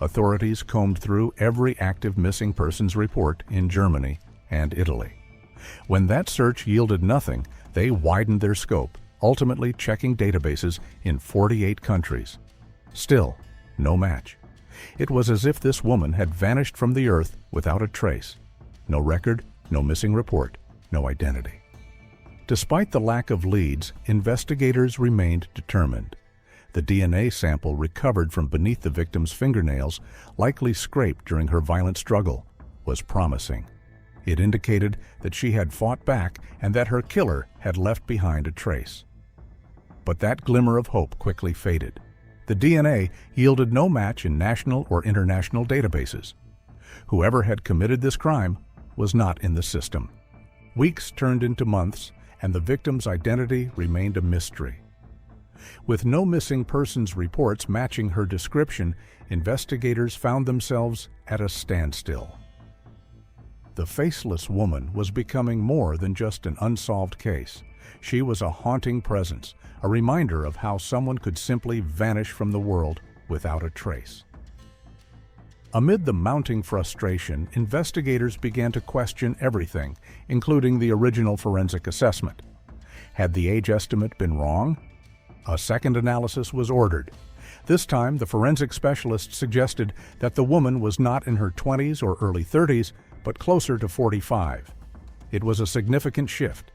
Authorities combed through every active missing persons report in Germany and Italy. When that search yielded nothing, they widened their scope, ultimately checking databases in 48 countries. Still, no match. It was as if this woman had vanished from the earth without a trace. No record, no missing report, no identity. Despite the lack of leads, investigators remained determined. The DNA sample recovered from beneath the victim's fingernails, likely scraped during her violent struggle, was promising. It indicated that she had fought back and that her killer had left behind a trace. But that glimmer of hope quickly faded. The DNA yielded no match in national or international databases. Whoever had committed this crime was not in the system. Weeks turned into months, and the victim's identity remained a mystery. With no missing persons reports matching her description, investigators found themselves at a standstill. The faceless woman was becoming more than just an unsolved case. She was a haunting presence, a reminder of how someone could simply vanish from the world without a trace. Amid the mounting frustration, investigators began to question everything, including the original forensic assessment. Had the age estimate been wrong? A second analysis was ordered. This time, the forensic specialist suggested that the woman was not in her 20s or early 30s, but closer to 45. It was a significant shift.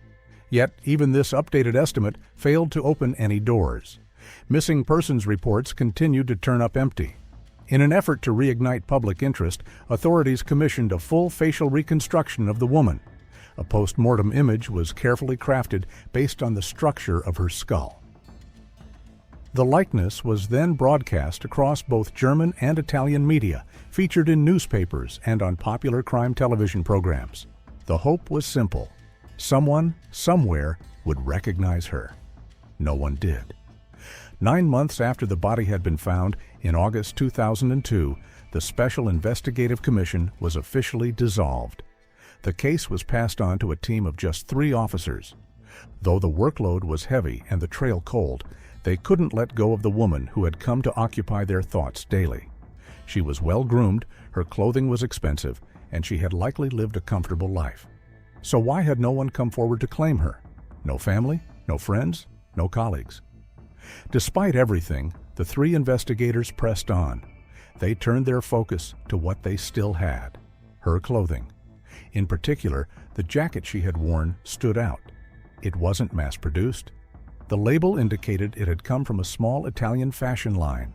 Yet, even this updated estimate failed to open any doors. Missing persons reports continued to turn up empty. In an effort to reignite public interest, authorities commissioned a full facial reconstruction of the woman. A post-mortem image was carefully crafted based on the structure of her skull. The likeness was then broadcast across both German and Italian media, featured in newspapers and on popular crime television programs. The hope was simple. Someone, somewhere, would recognize her. No one did. 9 months after the body had been found, in August 2002, the Special Investigative Commission was officially dissolved. The case was passed on to a team of just 3 officers. Though the workload was heavy and the trail cold, they couldn't let go of the woman who had come to occupy their thoughts daily. She was well-groomed, her clothing was expensive, and she had likely lived a comfortable life. So why had no one come forward to claim her? No family, no friends, no colleagues. Despite everything, the 3 investigators pressed on. They turned their focus to what they still had: her clothing. In particular, the jacket she had worn stood out. It wasn't mass-produced. The label indicated it had come from a small Italian fashion line.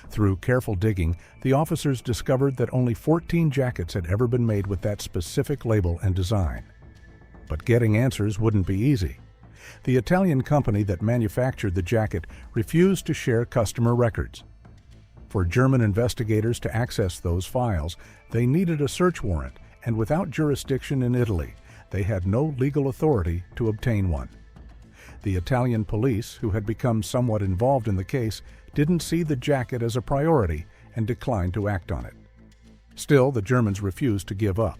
Through careful digging, the officers discovered that only 14 jackets had ever been made with that specific label and design. But getting answers wouldn't be easy. The Italian company that manufactured the jacket refused to share customer records. For German investigators to access those files, they needed a search warrant, and without jurisdiction in Italy, they had no legal authority to obtain one. The Italian police, who had become somewhat involved in the case, didn't see the jacket as a priority and declined to act on it. Still, the Germans refused to give up.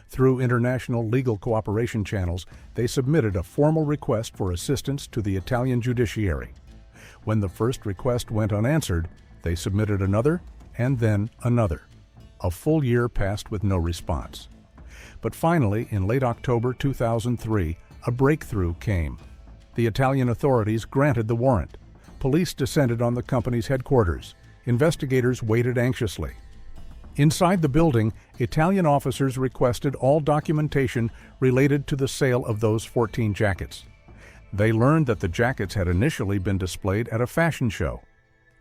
Through international legal cooperation channels, they submitted a formal request for assistance to the Italian judiciary. When the first request went unanswered, they submitted another and then another. A full year passed with no response. But finally, in late October 2003, a breakthrough came. The Italian authorities granted the warrant. Police descended on the company's headquarters. Investigators waited anxiously. Inside the building, Italian officers requested all documentation related to the sale of those 14 jackets. They learned that the jackets had initially been displayed at a fashion show.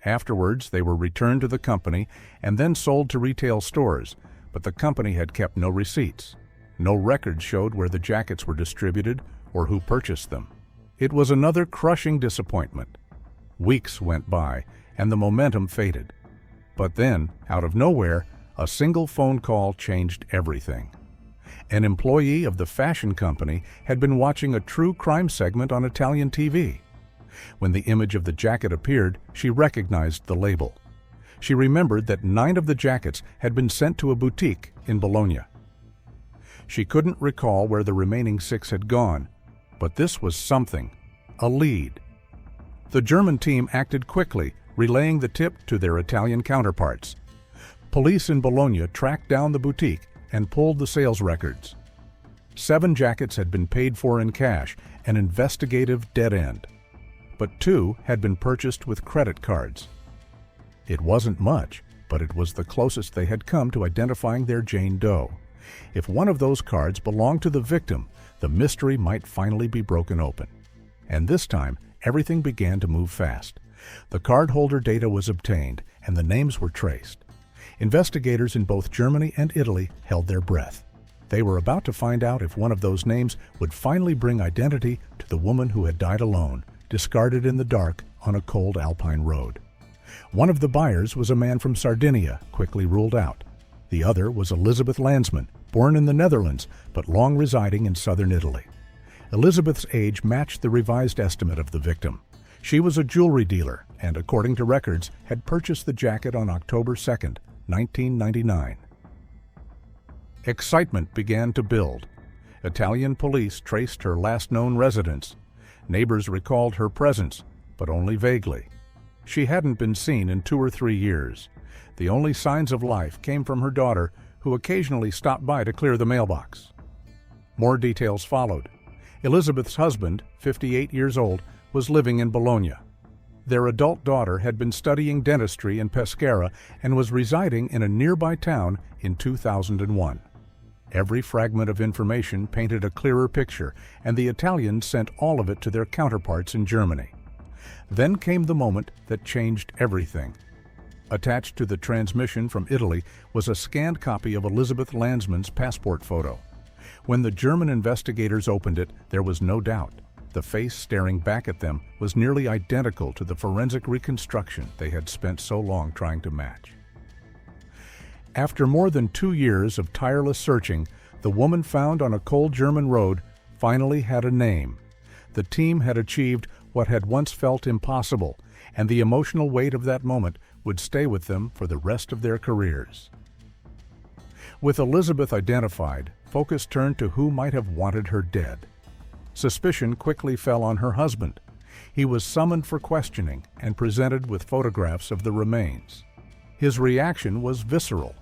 Afterwards, they were returned to the company and then sold to retail stores, but the company had kept no receipts. No records showed where the jackets were distributed or who purchased them. It was another crushing disappointment. Weeks went by, and the momentum faded. But then, out of nowhere, a single phone call changed everything. An employee of the fashion company had been watching a true crime segment on Italian TV. When the image of the jacket appeared, she recognized the label. She remembered that 9 of the jackets had been sent to a boutique in Bologna. She couldn't recall where the remaining 6 had gone, but this was something, a lead. The German team acted quickly, relaying the tip to their Italian counterparts. Police in Bologna tracked down the boutique and pulled the sales records. 7 jackets had been paid for in cash, an investigative dead end. But 2 had been purchased with credit cards. It wasn't much, but it was the closest they had come to identifying their Jane Doe. If one of those cards belonged to the victim, the mystery might finally be broken open. And this time, everything began to move fast. The cardholder data was obtained, and the names were traced. Investigators in both Germany and Italy held their breath. They were about to find out if one of those names would finally bring identity to the woman who had died alone, discarded in the dark on a cold alpine road. One of the buyers was a man from Sardinia, quickly ruled out. The other was Elizabeth Landsman, born in the Netherlands, but long residing in southern Italy. Elizabeth's age matched the revised estimate of the victim. She was a jewelry dealer and, according to records, had purchased the jacket on October 2, 1999. Excitement began to build. Italian police traced her last known residence. Neighbors recalled her presence, but only vaguely. She hadn't been seen in 2 or 3 years. The only signs of life came from her daughter, who occasionally stopped by to clear the mailbox. More details followed. Elizabeth's husband, 58 years old, was living in Bologna. Their adult daughter had been studying dentistry in Pescara and was residing in a nearby town in 2001. Every fragment of information painted a clearer picture, and the Italians sent all of it to their counterparts in Germany. Then came the moment that changed everything. Attached to the transmission from Italy was a scanned copy of Elizabeth Landsman's passport photo. When the German investigators opened it, there was no doubt. The face staring back at them was nearly identical to the forensic reconstruction they had spent so long trying to match. After more than 2 years of tireless searching, the woman found on a cold German road finally had a name. The team had achieved what had once felt impossible, and the emotional weight of that moment would stay with them for the rest of their careers. With Elizabeth identified, focus turned to who might have wanted her dead. Suspicion quickly fell on her husband. He was summoned for questioning and presented with photographs of the remains. His reaction was visceral.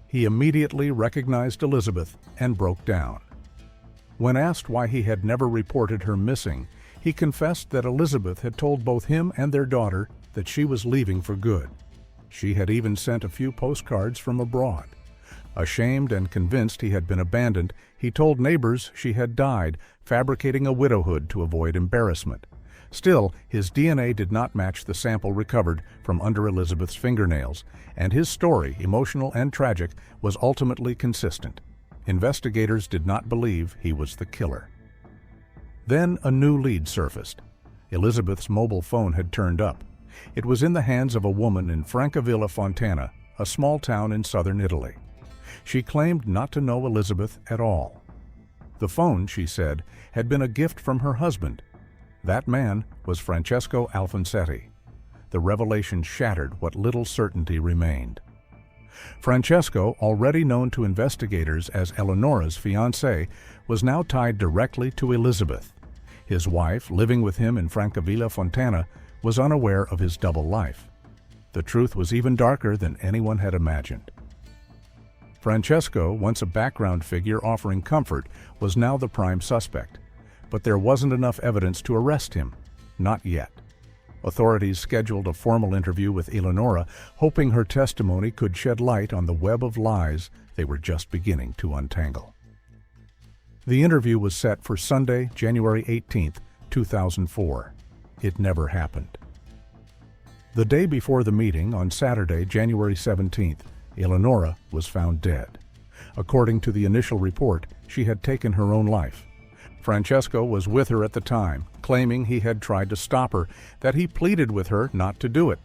He immediately recognized Elizabeth and broke down. When asked why he had never reported her missing, he confessed that Elizabeth had told both him and their daughter that she was leaving for good. She had even sent a few postcards from abroad. Ashamed and convinced he had been abandoned, he told neighbors she had died, fabricating a widowhood to avoid embarrassment. Still, his DNA did not match the sample recovered from under Elizabeth's fingernails, and his story, emotional and tragic, was ultimately consistent. Investigators did not believe he was the killer. Then a new lead surfaced. Elizabeth's mobile phone had turned up. It was in the hands of a woman in Francavilla Fontana, a small town in southern Italy. She claimed not to know Elizabeth at all. The phone, she said, had been a gift from her husband. That man was Francesco Alfonsetti. The revelation shattered what little certainty remained. Francesco, already known to investigators as Eleonora's fiancé, was now tied directly to Elizabeth. His wife, living with him in Francavilla Fontana, was unaware of his double life. The truth was even darker than anyone had imagined. Francesco, once a background figure offering comfort, was now the prime suspect. But there wasn't enough evidence to arrest him. Not yet. Authorities scheduled a formal interview with Eleonora, hoping her testimony could shed light on the web of lies they were just beginning to untangle. The interview was set for Sunday, January 18, 2004. It never happened. The day before the meeting, on Saturday, January 17th, Eleonora was found dead. According to the initial report, she had taken her own life. Francesco was with her at the time, claiming he had tried to stop her, that he pleaded with her not to do it.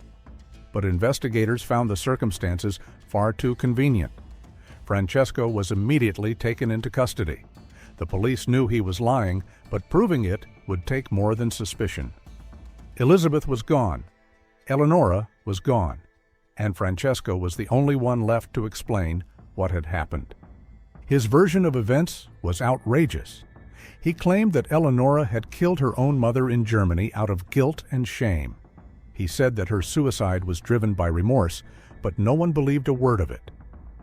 But investigators found the circumstances far too convenient. Francesco was immediately taken into custody. The police knew he was lying, but proving it would take more than suspicion. Elizabeth was gone. Eleonora was gone. And Francesco was the only one left to explain what had happened. His version of events was outrageous. He claimed that Eleonora had killed her own mother in Germany out of guilt and shame. He said that her suicide was driven by remorse, but no one believed a word of it.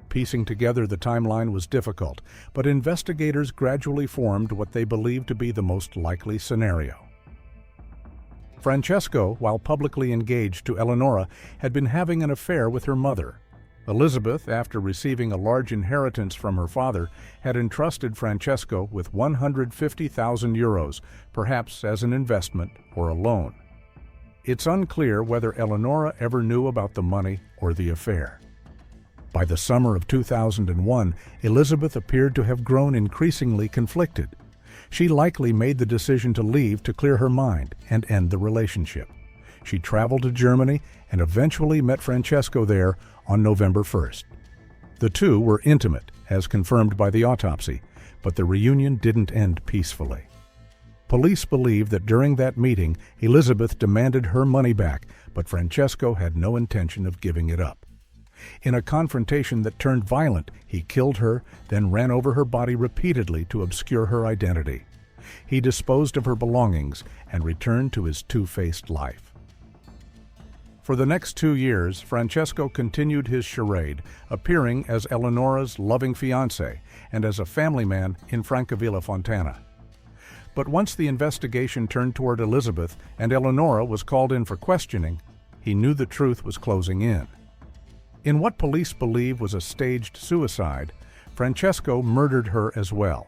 Piecing together the timeline was difficult, but investigators gradually formed what they believed to be the most likely scenario. Francesco, while publicly engaged to Eleonora, had been having an affair with her mother. Elizabeth, after receiving a large inheritance from her father, had entrusted Francesco with 150,000 euros, perhaps as an investment or a loan. It's unclear whether Eleonora ever knew about the money or the affair. By the summer of 2001, Elizabeth appeared to have grown increasingly conflicted. She likely made the decision to leave to clear her mind and end the relationship. She traveled to Germany and eventually met Francesco there on November 1st. The two were intimate, as confirmed by the autopsy, but the reunion didn't end peacefully. Police believe that during that meeting, Elizabeth demanded her money back, but Francesco had no intention of giving it up. In a confrontation that turned violent, he killed her, then ran over her body repeatedly to obscure her identity. He disposed of her belongings and returned to his two-faced life. For the next 2 years, Francesco continued his charade, appearing as Eleonora's loving fiancé and as a family man in Francavilla Fontana. But once the investigation turned toward Elizabeth and Eleonora was called in for questioning, he knew the truth was closing in. In what police believe was a staged suicide, Francesco murdered her as well.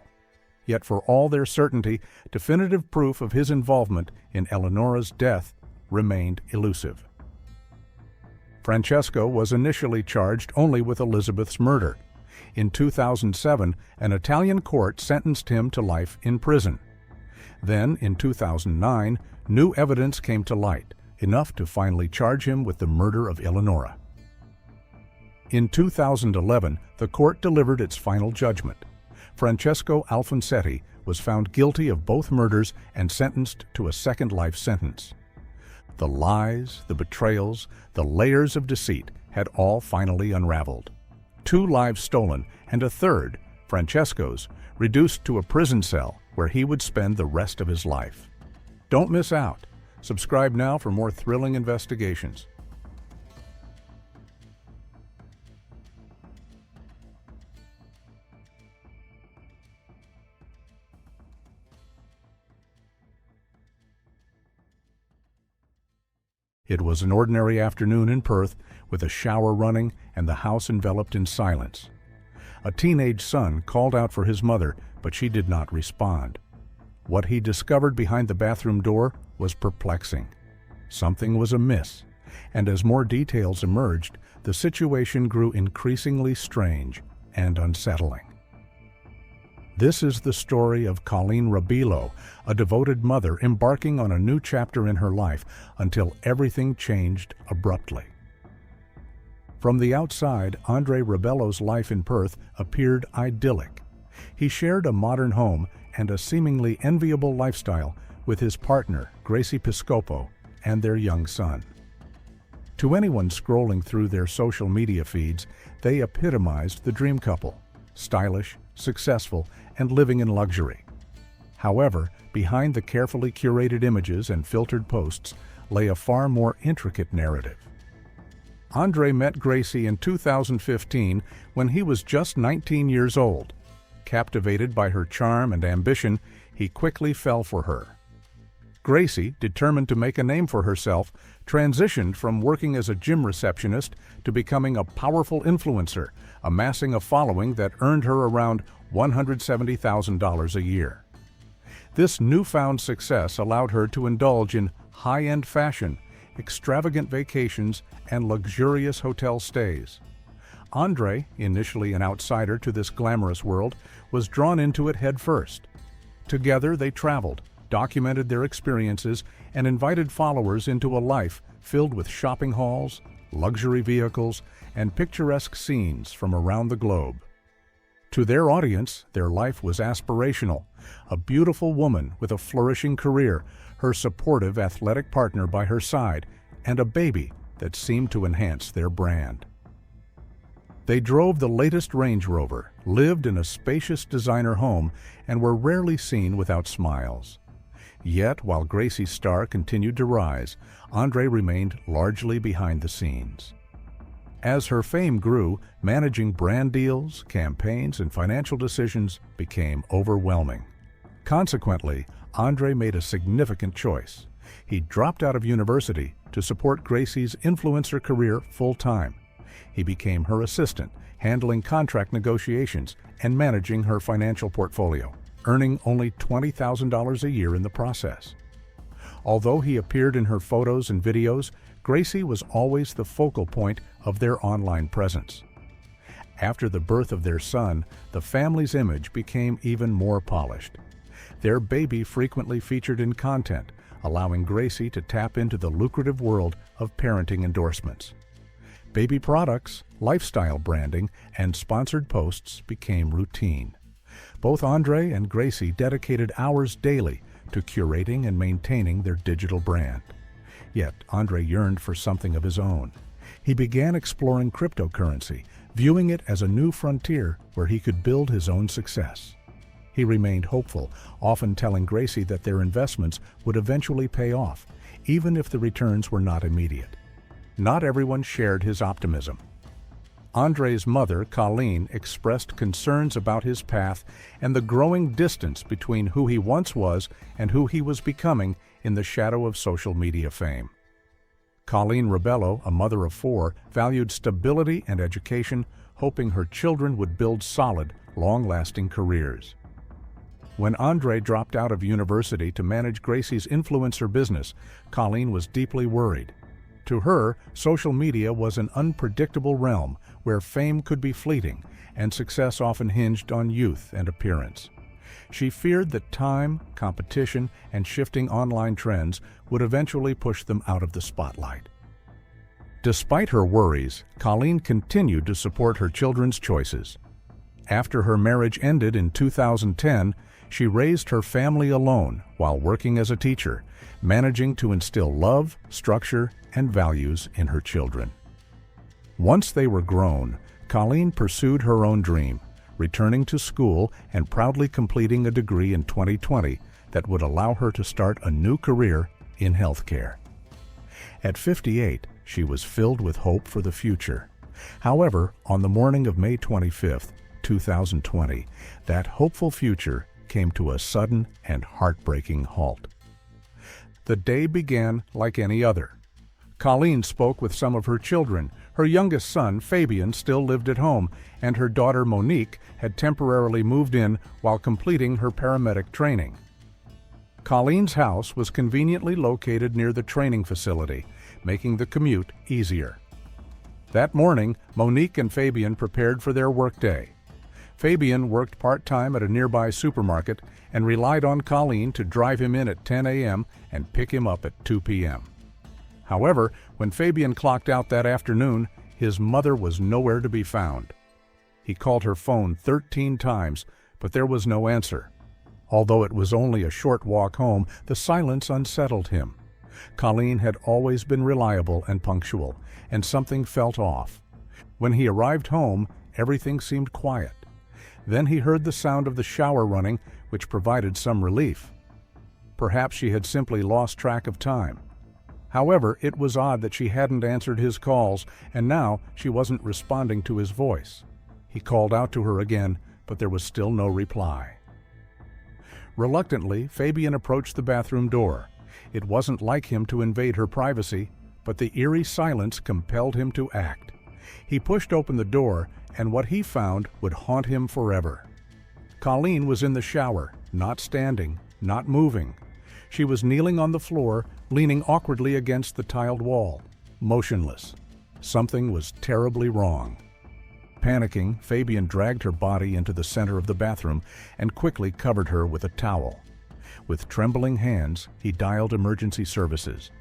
Yet for all their certainty, definitive proof of his involvement in Eleonora's death remained elusive. Francesco was initially charged only with Elizabeth's murder. In 2007, an Italian court sentenced him to life in prison. Then, in 2009, new evidence came to light, enough to finally charge him with the murder of Eleonora. In 2011, the court delivered its final judgment. Francesco Alfonsetti was found guilty of both murders and sentenced to a second life sentence. The lies, the betrayals, the layers of deceit had all finally unraveled. 2 lives stolen and a third, Francesco's, reduced to a prison cell where he would spend the rest of his life. Don't miss out. Subscribe now for more thrilling investigations. It was an ordinary afternoon in Perth, with a shower running and the house enveloped in silence. A teenage son called out for his mother, but she did not respond. What he discovered behind the bathroom door was perplexing. Something was amiss, and as more details emerged, the situation grew increasingly strange and unsettling. This is the story of Colleen Rabilo, a devoted mother embarking on a new chapter in her life until everything changed abruptly. From the outside, Andre Rabelo's life in Perth appeared idyllic. He shared a modern home and a seemingly enviable lifestyle with his partner, Gracie Piscopo, and their young son. To anyone scrolling through their social media feeds, they epitomized the dream couple, stylish, successful, and living in luxury. However, behind the carefully curated images and filtered posts lay a far more intricate narrative. Andre met Gracie in 2015 when he was just 19 years old. Captivated by her charm and ambition, he quickly fell for her. Gracie, determined to make a name for herself, transitioned from working as a gym receptionist to becoming a powerful influencer, amassing a following that earned her around $170,000 a year. This newfound success allowed her to indulge in high-end fashion, extravagant vacations, and luxurious hotel stays. Andre, initially an outsider to this glamorous world, was drawn into it head first. Together they traveled, documented their experiences, and invited followers into a life filled with shopping halls, luxury vehicles, and picturesque scenes from around the globe. To their audience, their life was aspirational: a beautiful woman with a flourishing career, her supportive athletic partner by her side, and a baby that seemed to enhance their brand. They drove the latest Range Rover, lived in a spacious designer home, and were rarely seen without smiles. Yet, while Gracie's star continued to rise, Andre remained largely behind the scenes. As her fame grew, managing brand deals, campaigns, and financial decisions became overwhelming. Consequently, Andre made a significant choice. He dropped out of university to support Gracie's influencer career full-time. He became her assistant, handling contract negotiations and managing her financial portfolio, earning only $20,000 a year in the process. Although he appeared in her photos and videos, Gracie was always the focal point of their online presence. After the birth of their son, the family's image became even more polished. Their baby frequently featured in content, allowing Gracie to tap into the lucrative world of parenting endorsements. Baby products, lifestyle branding, and sponsored posts became routine. Both Andre and Gracie dedicated hours daily to curating and maintaining their digital brand. Yet Andre yearned for something of his own. He began exploring cryptocurrency, viewing it as a new frontier where he could build his own success. He remained hopeful, often telling Gracie that their investments would eventually pay off, even if the returns were not immediate. Not everyone shared his optimism. Andre's mother, Colleen, expressed concerns about his path and the growing distance between who he once was and who he was becoming in the shadow of social media fame. Colleen Rabelo, a mother of 4, valued stability and education, hoping her children would build solid, long-lasting careers. When Andre dropped out of university to manage Gracie's influencer business, Colleen was deeply worried. To her, social media was an unpredictable realm where fame could be fleeting and success often hinged on youth and appearance. She feared that time, competition, and shifting online trends would eventually push them out of the spotlight. Despite her worries, Colleen continued to support her children's choices. After her marriage ended in 2010, she raised her family alone while working as a teacher, managing to instill love, structure, and values in her children. Once they were grown, Colleen pursued her own dream, returning to school and proudly completing a degree in 2020 that would allow her to start a new career in healthcare. At 58, she was filled with hope for the future. However, on the morning of May 25, 2020, that hopeful future came to a sudden and heartbreaking halt. The day began like any other. Colleen spoke with some of her children. Her youngest son, Fabian, still lived at home, and her daughter, Monique, had temporarily moved in while completing her paramedic training. Colleen's house was conveniently located near the training facility, making the commute easier. That morning, Monique and Fabian prepared for their workday. Fabian worked part-time at a nearby supermarket and relied on Colleen to drive him in at 10 a.m. and pick him up at 2 p.m. However, when Fabian clocked out that afternoon, his mother was nowhere to be found. He called her phone 13 times, but there was no answer. Although it was only a short walk home, the silence unsettled him. Colleen had always been reliable and punctual, and something felt off. When he arrived home, everything seemed quiet. Then he heard the sound of the shower running, which provided some relief. Perhaps she had simply lost track of time. However, it was odd that she hadn't answered his calls, and now she wasn't responding to his voice. He called out to her again, but there was still no reply. Reluctantly, Fabian approached the bathroom door. It wasn't like him to invade her privacy, but the eerie silence compelled him to act. He pushed open the door, and what he found would haunt him forever. Colleen was in the shower, not standing, not moving. She was kneeling on the floor, leaning awkwardly against the tiled wall, motionless. Something was terribly wrong. Panicking, Fabian dragged her body into the center of the bathroom and quickly covered her with a towel. With trembling hands, he dialed emergency services.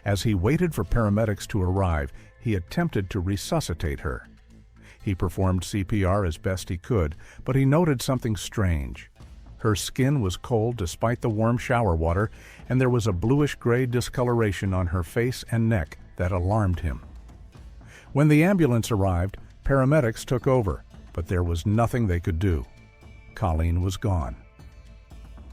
As he waited for paramedics to arrive, he attempted to resuscitate her. He performed CPR as best he could, but he noted something strange. Her skin was cold despite the warm shower water, and there was a bluish-gray discoloration on her face and neck that alarmed him. When the ambulance arrived, paramedics took over, but there was nothing they could do. Colleen was gone.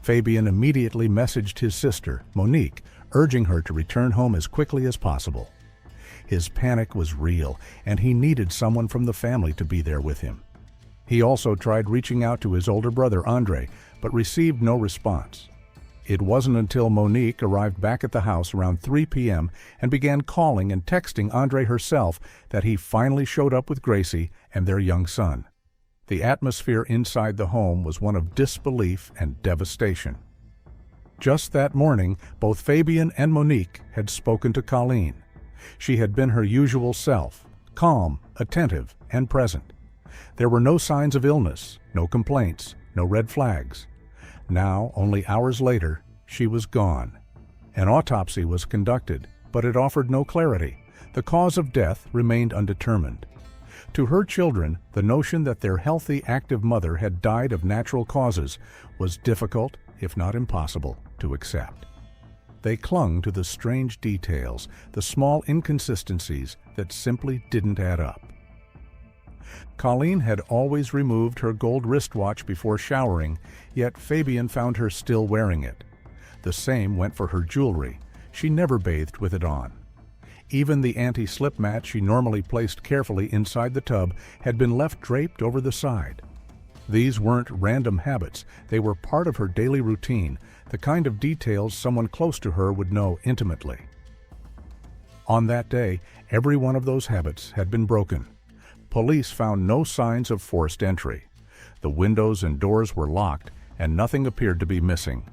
Fabian immediately messaged his sister, Monique, urging her to return home as quickly as possible. His panic was real, and he needed someone from the family to be there with him. He also tried reaching out to his older brother, Andre, but received no response. It wasn't until Monique arrived back at the house around 3 p.m. and began calling and texting Andre herself that he finally showed up with Gracie and their young son. The atmosphere inside the home was one of disbelief and devastation. Just that morning, both Fabian and Monique had spoken to Colleen. She had been her usual self, calm, attentive, and present. There were no signs of illness, no complaints, no red flags. Now, only hours later, she was gone. An autopsy was conducted, but it offered no clarity. The cause of death remained undetermined. To her children, the notion that their healthy, active mother had died of natural causes was difficult, if not impossible, to accept. They clung to the strange details, the small inconsistencies that simply didn't add up. Colleen had always removed her gold wristwatch before showering, yet Fabian found her still wearing it. The same went for her jewelry. She never bathed with it on. Even the anti-slip mat she normally placed carefully inside the tub had been left draped over the side. These weren't random habits. They were part of her daily routine, the kind of details someone close to her would know intimately. On that day, every one of those habits had been broken. Police found no signs of forced entry. The windows and doors were locked, and nothing appeared to be missing.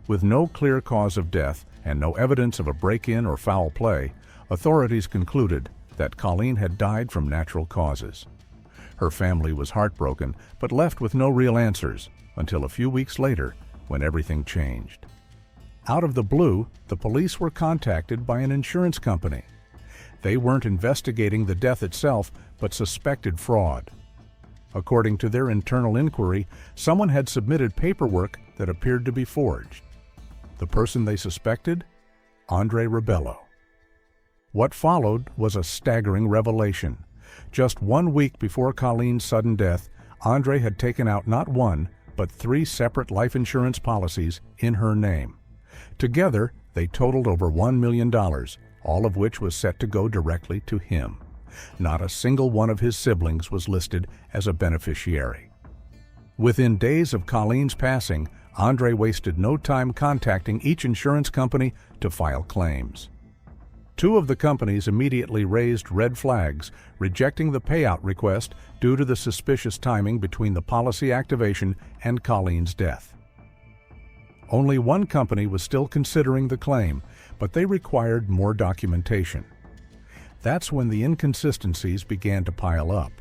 With no clear cause of death and no evidence of a break-in or foul play, authorities concluded that Colleen had died from natural causes. Her family was heartbroken, but left with no real answers, until a few weeks later, when everything changed. Out of the blue, the police were contacted by an insurance company. They weren't investigating the death itself, but suspected fraud. According to their internal inquiry, someone had submitted paperwork that appeared to be forged. The person they suspected? Andre Rebello. What followed was a staggering revelation. Just 1 week before Colleen's sudden death, Andre had taken out not one, but 3 separate life insurance policies in her name. Together, they totaled over $1 million, all of which was set to go directly to him. Not a single one of his siblings was listed as a beneficiary. Within days of Colleen's passing, Andre wasted no time contacting each insurance company to file claims. 2 of the companies immediately raised red flags, rejecting the payout request due to the suspicious timing between the policy activation and Colleen's death. Only one company was still considering the claim, but they required more documentation. That's when the inconsistencies began to pile up.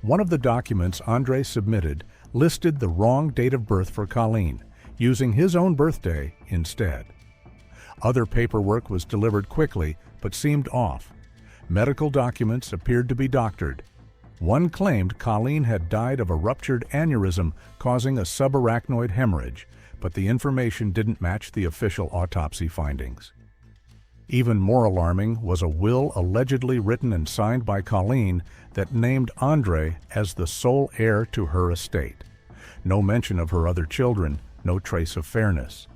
One of the documents Andre submitted listed the wrong date of birth for Colleen, using his own birthday instead. Other paperwork was delivered quickly, but seemed off. Medical documents appeared to be doctored. One claimed Colleen had died of a ruptured aneurysm causing a subarachnoid hemorrhage, but the information didn't match the official autopsy findings. Even more alarming was a will allegedly written and signed by Colleen that named Andre as the sole heir to her estate. No mention of her other children, no trace of fairness.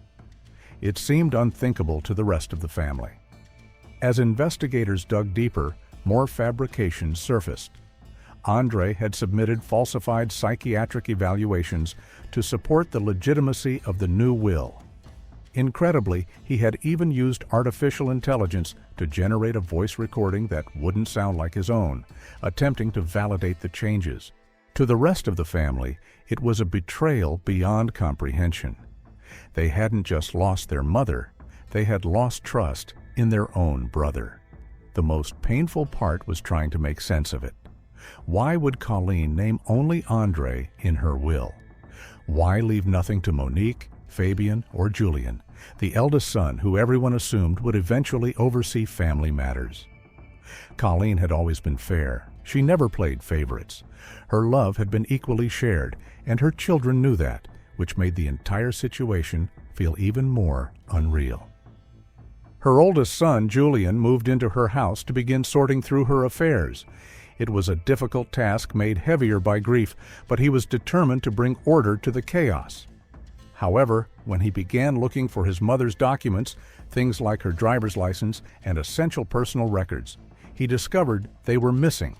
It seemed unthinkable to the rest of the family. As investigators dug deeper, more fabrications surfaced. Andre had submitted falsified psychiatric evaluations to support the legitimacy of the new will. Incredibly, he had even used artificial intelligence to generate a voice recording that wouldn't sound like his own, attempting to validate the changes. To the rest of the family, it was a betrayal beyond comprehension. They hadn't just lost their mother, they had lost trust in their own brother. The most painful part was trying to make sense of it. Why would Colleen name only Andre in her will? Why leave nothing to Monique, Fabian, or Julian, the eldest son who everyone assumed would eventually oversee family matters? Colleen had always been fair. She never played favorites. Her love had been equally shared, and her children knew that, which made the entire situation feel even more unreal. Her oldest son, Julian, moved into her house to begin sorting through her affairs. It was a difficult task made heavier by grief, but he was determined to bring order to the chaos. However, when he began looking for his mother's documents, things like her driver's license and essential personal records, he discovered they were missing.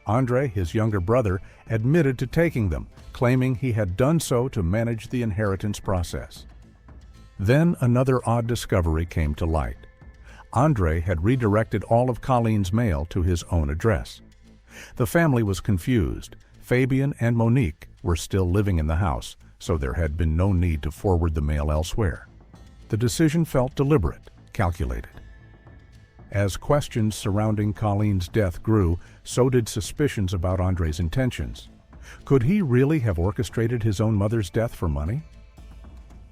Andre, his younger brother, admitted to taking them, claiming he had done so to manage the inheritance process. Then another odd discovery came to light. Andre had redirected all of Colleen's mail to his own address. The family was confused. Fabian and Monique were still living in the house, so there had been no need to forward the mail elsewhere. The decision felt deliberate, calculated. As questions surrounding Colleen's death grew, so did suspicions about Andre's intentions. Could he really have orchestrated his own mother's death for money?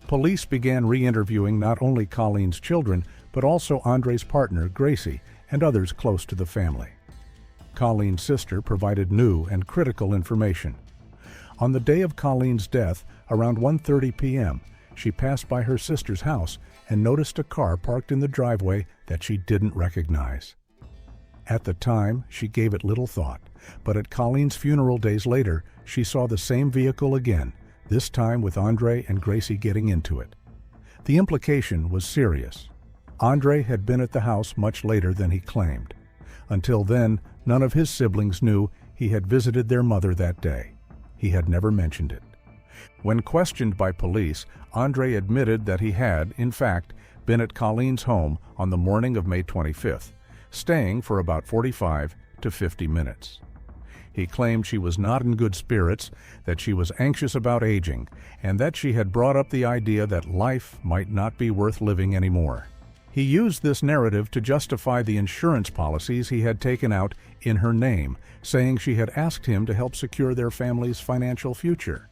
Police began re-interviewing not only Colleen's children, but also Andre's partner, Gracie, and others close to the family. Colleen's sister provided new and critical information. On the day of Colleen's death, around 1:30 p.m., she passed by her sister's house and noticed a car parked in the driveway that she didn't recognize. At the time, she gave it little thought, but at Colleen's funeral days later, she saw the same vehicle again, this time with Andre and Gracie getting into it. The implication was serious. Andre had been at the house much later than he claimed. Until then, none of his siblings knew he had visited their mother that day. He had never mentioned it. When questioned by police, Andre admitted that he had, in fact, been at Colleen's home on the morning of May 25th, staying for about 45 to 50 minutes. He claimed she was not in good spirits, that she was anxious about aging, and that she had brought up the idea that life might not be worth living anymore. He used this narrative to justify the insurance policies he had taken out in her name, saying she had asked him to help secure their family's financial future.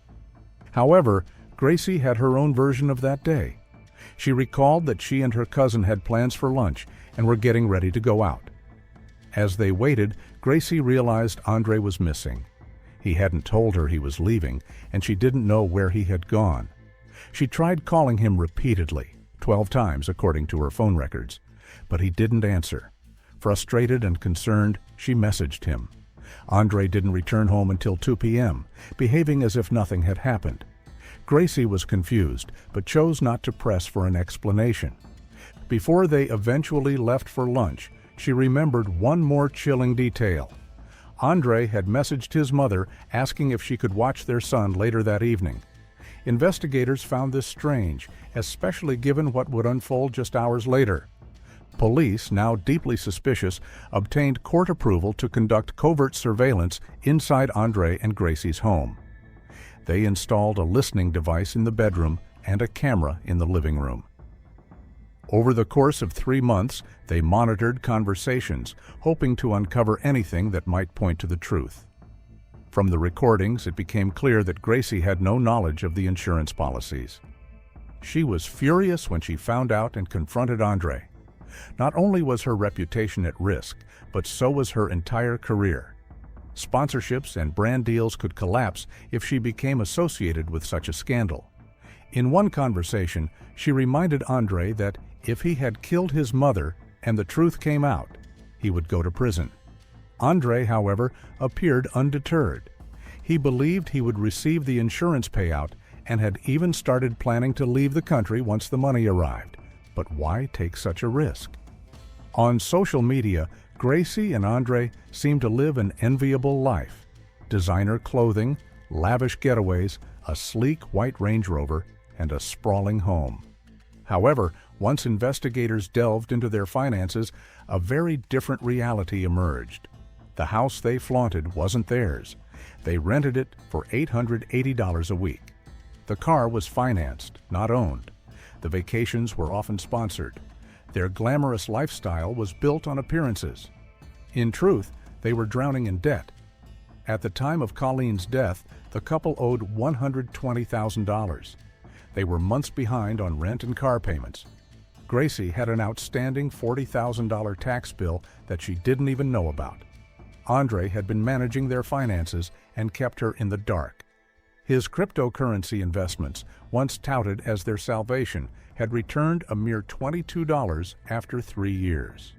However, Gracie had her own version of that day. She recalled that she and her cousin had plans for lunch and were getting ready to go out. As they waited, Gracie realized Andre was missing. He hadn't told her he was leaving, and she didn't know where he had gone. She tried calling him repeatedly, 12 times according to her phone records, but he didn't answer. Frustrated and concerned, she messaged him. Andre didn't return home until 2 p.m., behaving as if nothing had happened. Gracie was confused, but chose not to press for an explanation. Before they eventually left for lunch, she remembered one more chilling detail. Andre had messaged his mother asking if she could watch their son later that evening. Investigators found this strange, especially given what would unfold just hours later. Police, now deeply suspicious, obtained court approval to conduct covert surveillance inside Andre and Gracie's home. They installed a listening device in the bedroom and a camera in the living room. Over the course of 3 months, they monitored conversations, hoping to uncover anything that might point to the truth. From the recordings, it became clear that Gracie had no knowledge of the insurance policies. She was furious when she found out and confronted Andre. Not only was her reputation at risk, but so was her entire career. Sponsorships and brand deals could collapse if she became associated with such a scandal. In one conversation, she reminded Andre that if he had killed his mother and the truth came out, he would go to prison. Andre, however, appeared undeterred. He believed he would receive the insurance payout and had even started planning to leave the country once the money arrived. But why take such a risk? On social media, Gracie and Andre seemed to live an enviable life. Designer clothing, lavish getaways, a sleek white Range Rover, and a sprawling home. However, once investigators delved into their finances, a very different reality emerged. The house they flaunted wasn't theirs. They rented it for $880 a week. The car was financed, not owned. The vacations were often sponsored. Their glamorous lifestyle was built on appearances. In truth, they were drowning in debt. At the time of Colleen's death, the couple owed $120,000. They were months behind on rent and car payments. Gracie had an outstanding $40,000 tax bill that she didn't even know about. Andre had been managing their finances and kept her in the dark. His cryptocurrency investments, once touted as their salvation, had returned a mere $22 after 3 years.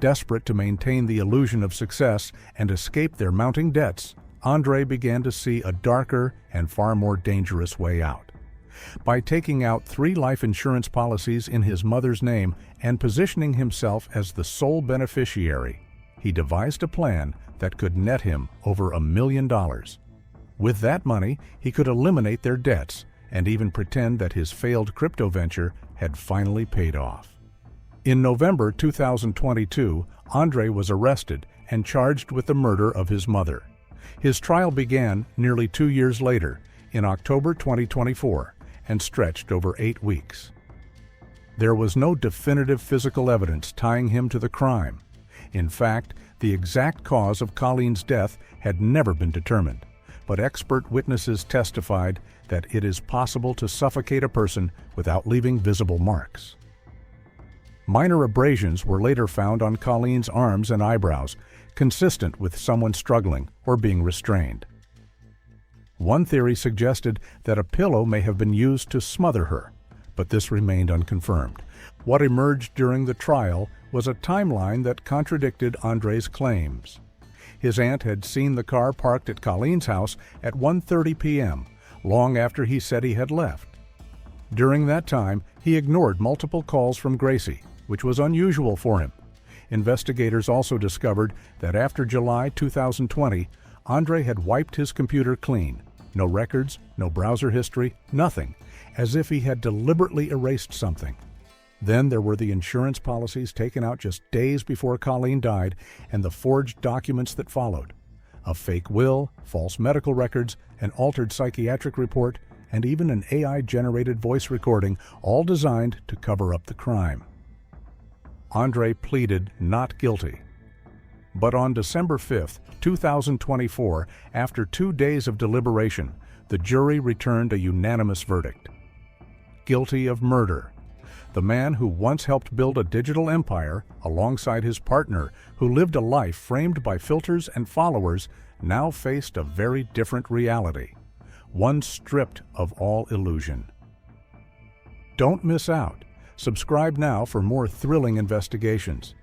Desperate to maintain the illusion of success and escape their mounting debts, Andre began to see a darker and far more dangerous way out. By taking out 3 life insurance policies in his mother's name and positioning himself as the sole beneficiary, he devised a plan that could net him over $1 million. With that money, he could eliminate their debts and even pretend that his failed crypto venture had finally paid off. In November 2022, Andre was arrested and charged with the murder of his mother. His trial began nearly 2 years later, in October 2024, and stretched over 8 weeks. There was no definitive physical evidence tying him to the crime. In fact, the exact cause of Colleen's death had never been determined, but expert witnesses testified that it is possible to suffocate a person without leaving visible marks. Minor abrasions were later found on Colleen's arms and eyebrows, consistent with someone struggling or being restrained. One theory suggested that a pillow may have been used to smother her, but this remained unconfirmed. What emerged during the trial was a timeline that contradicted Andre's claims. His aunt had seen the car parked at Colleen's house at 1:30 p.m., long after he said he had left. During that time, he ignored multiple calls from Gracie, which was unusual for him. Investigators also discovered that after July 2020, Andre had wiped his computer clean. No records, no browser history, nothing, as if he had deliberately erased something. Then there were the insurance policies taken out just days before Colleen died and the forged documents that followed. A fake will, false medical records, an altered psychiatric report, and even an AI-generated voice recording, all designed to cover up the crime. Andre pleaded not guilty. But on December 5, 2024, after 2 days of deliberation, the jury returned a unanimous verdict. Guilty of murder. The man who once helped build a digital empire alongside his partner, who lived a life framed by filters and followers, now faced a very different reality, one stripped of all illusion. Don't miss out. Subscribe now for more thrilling investigations.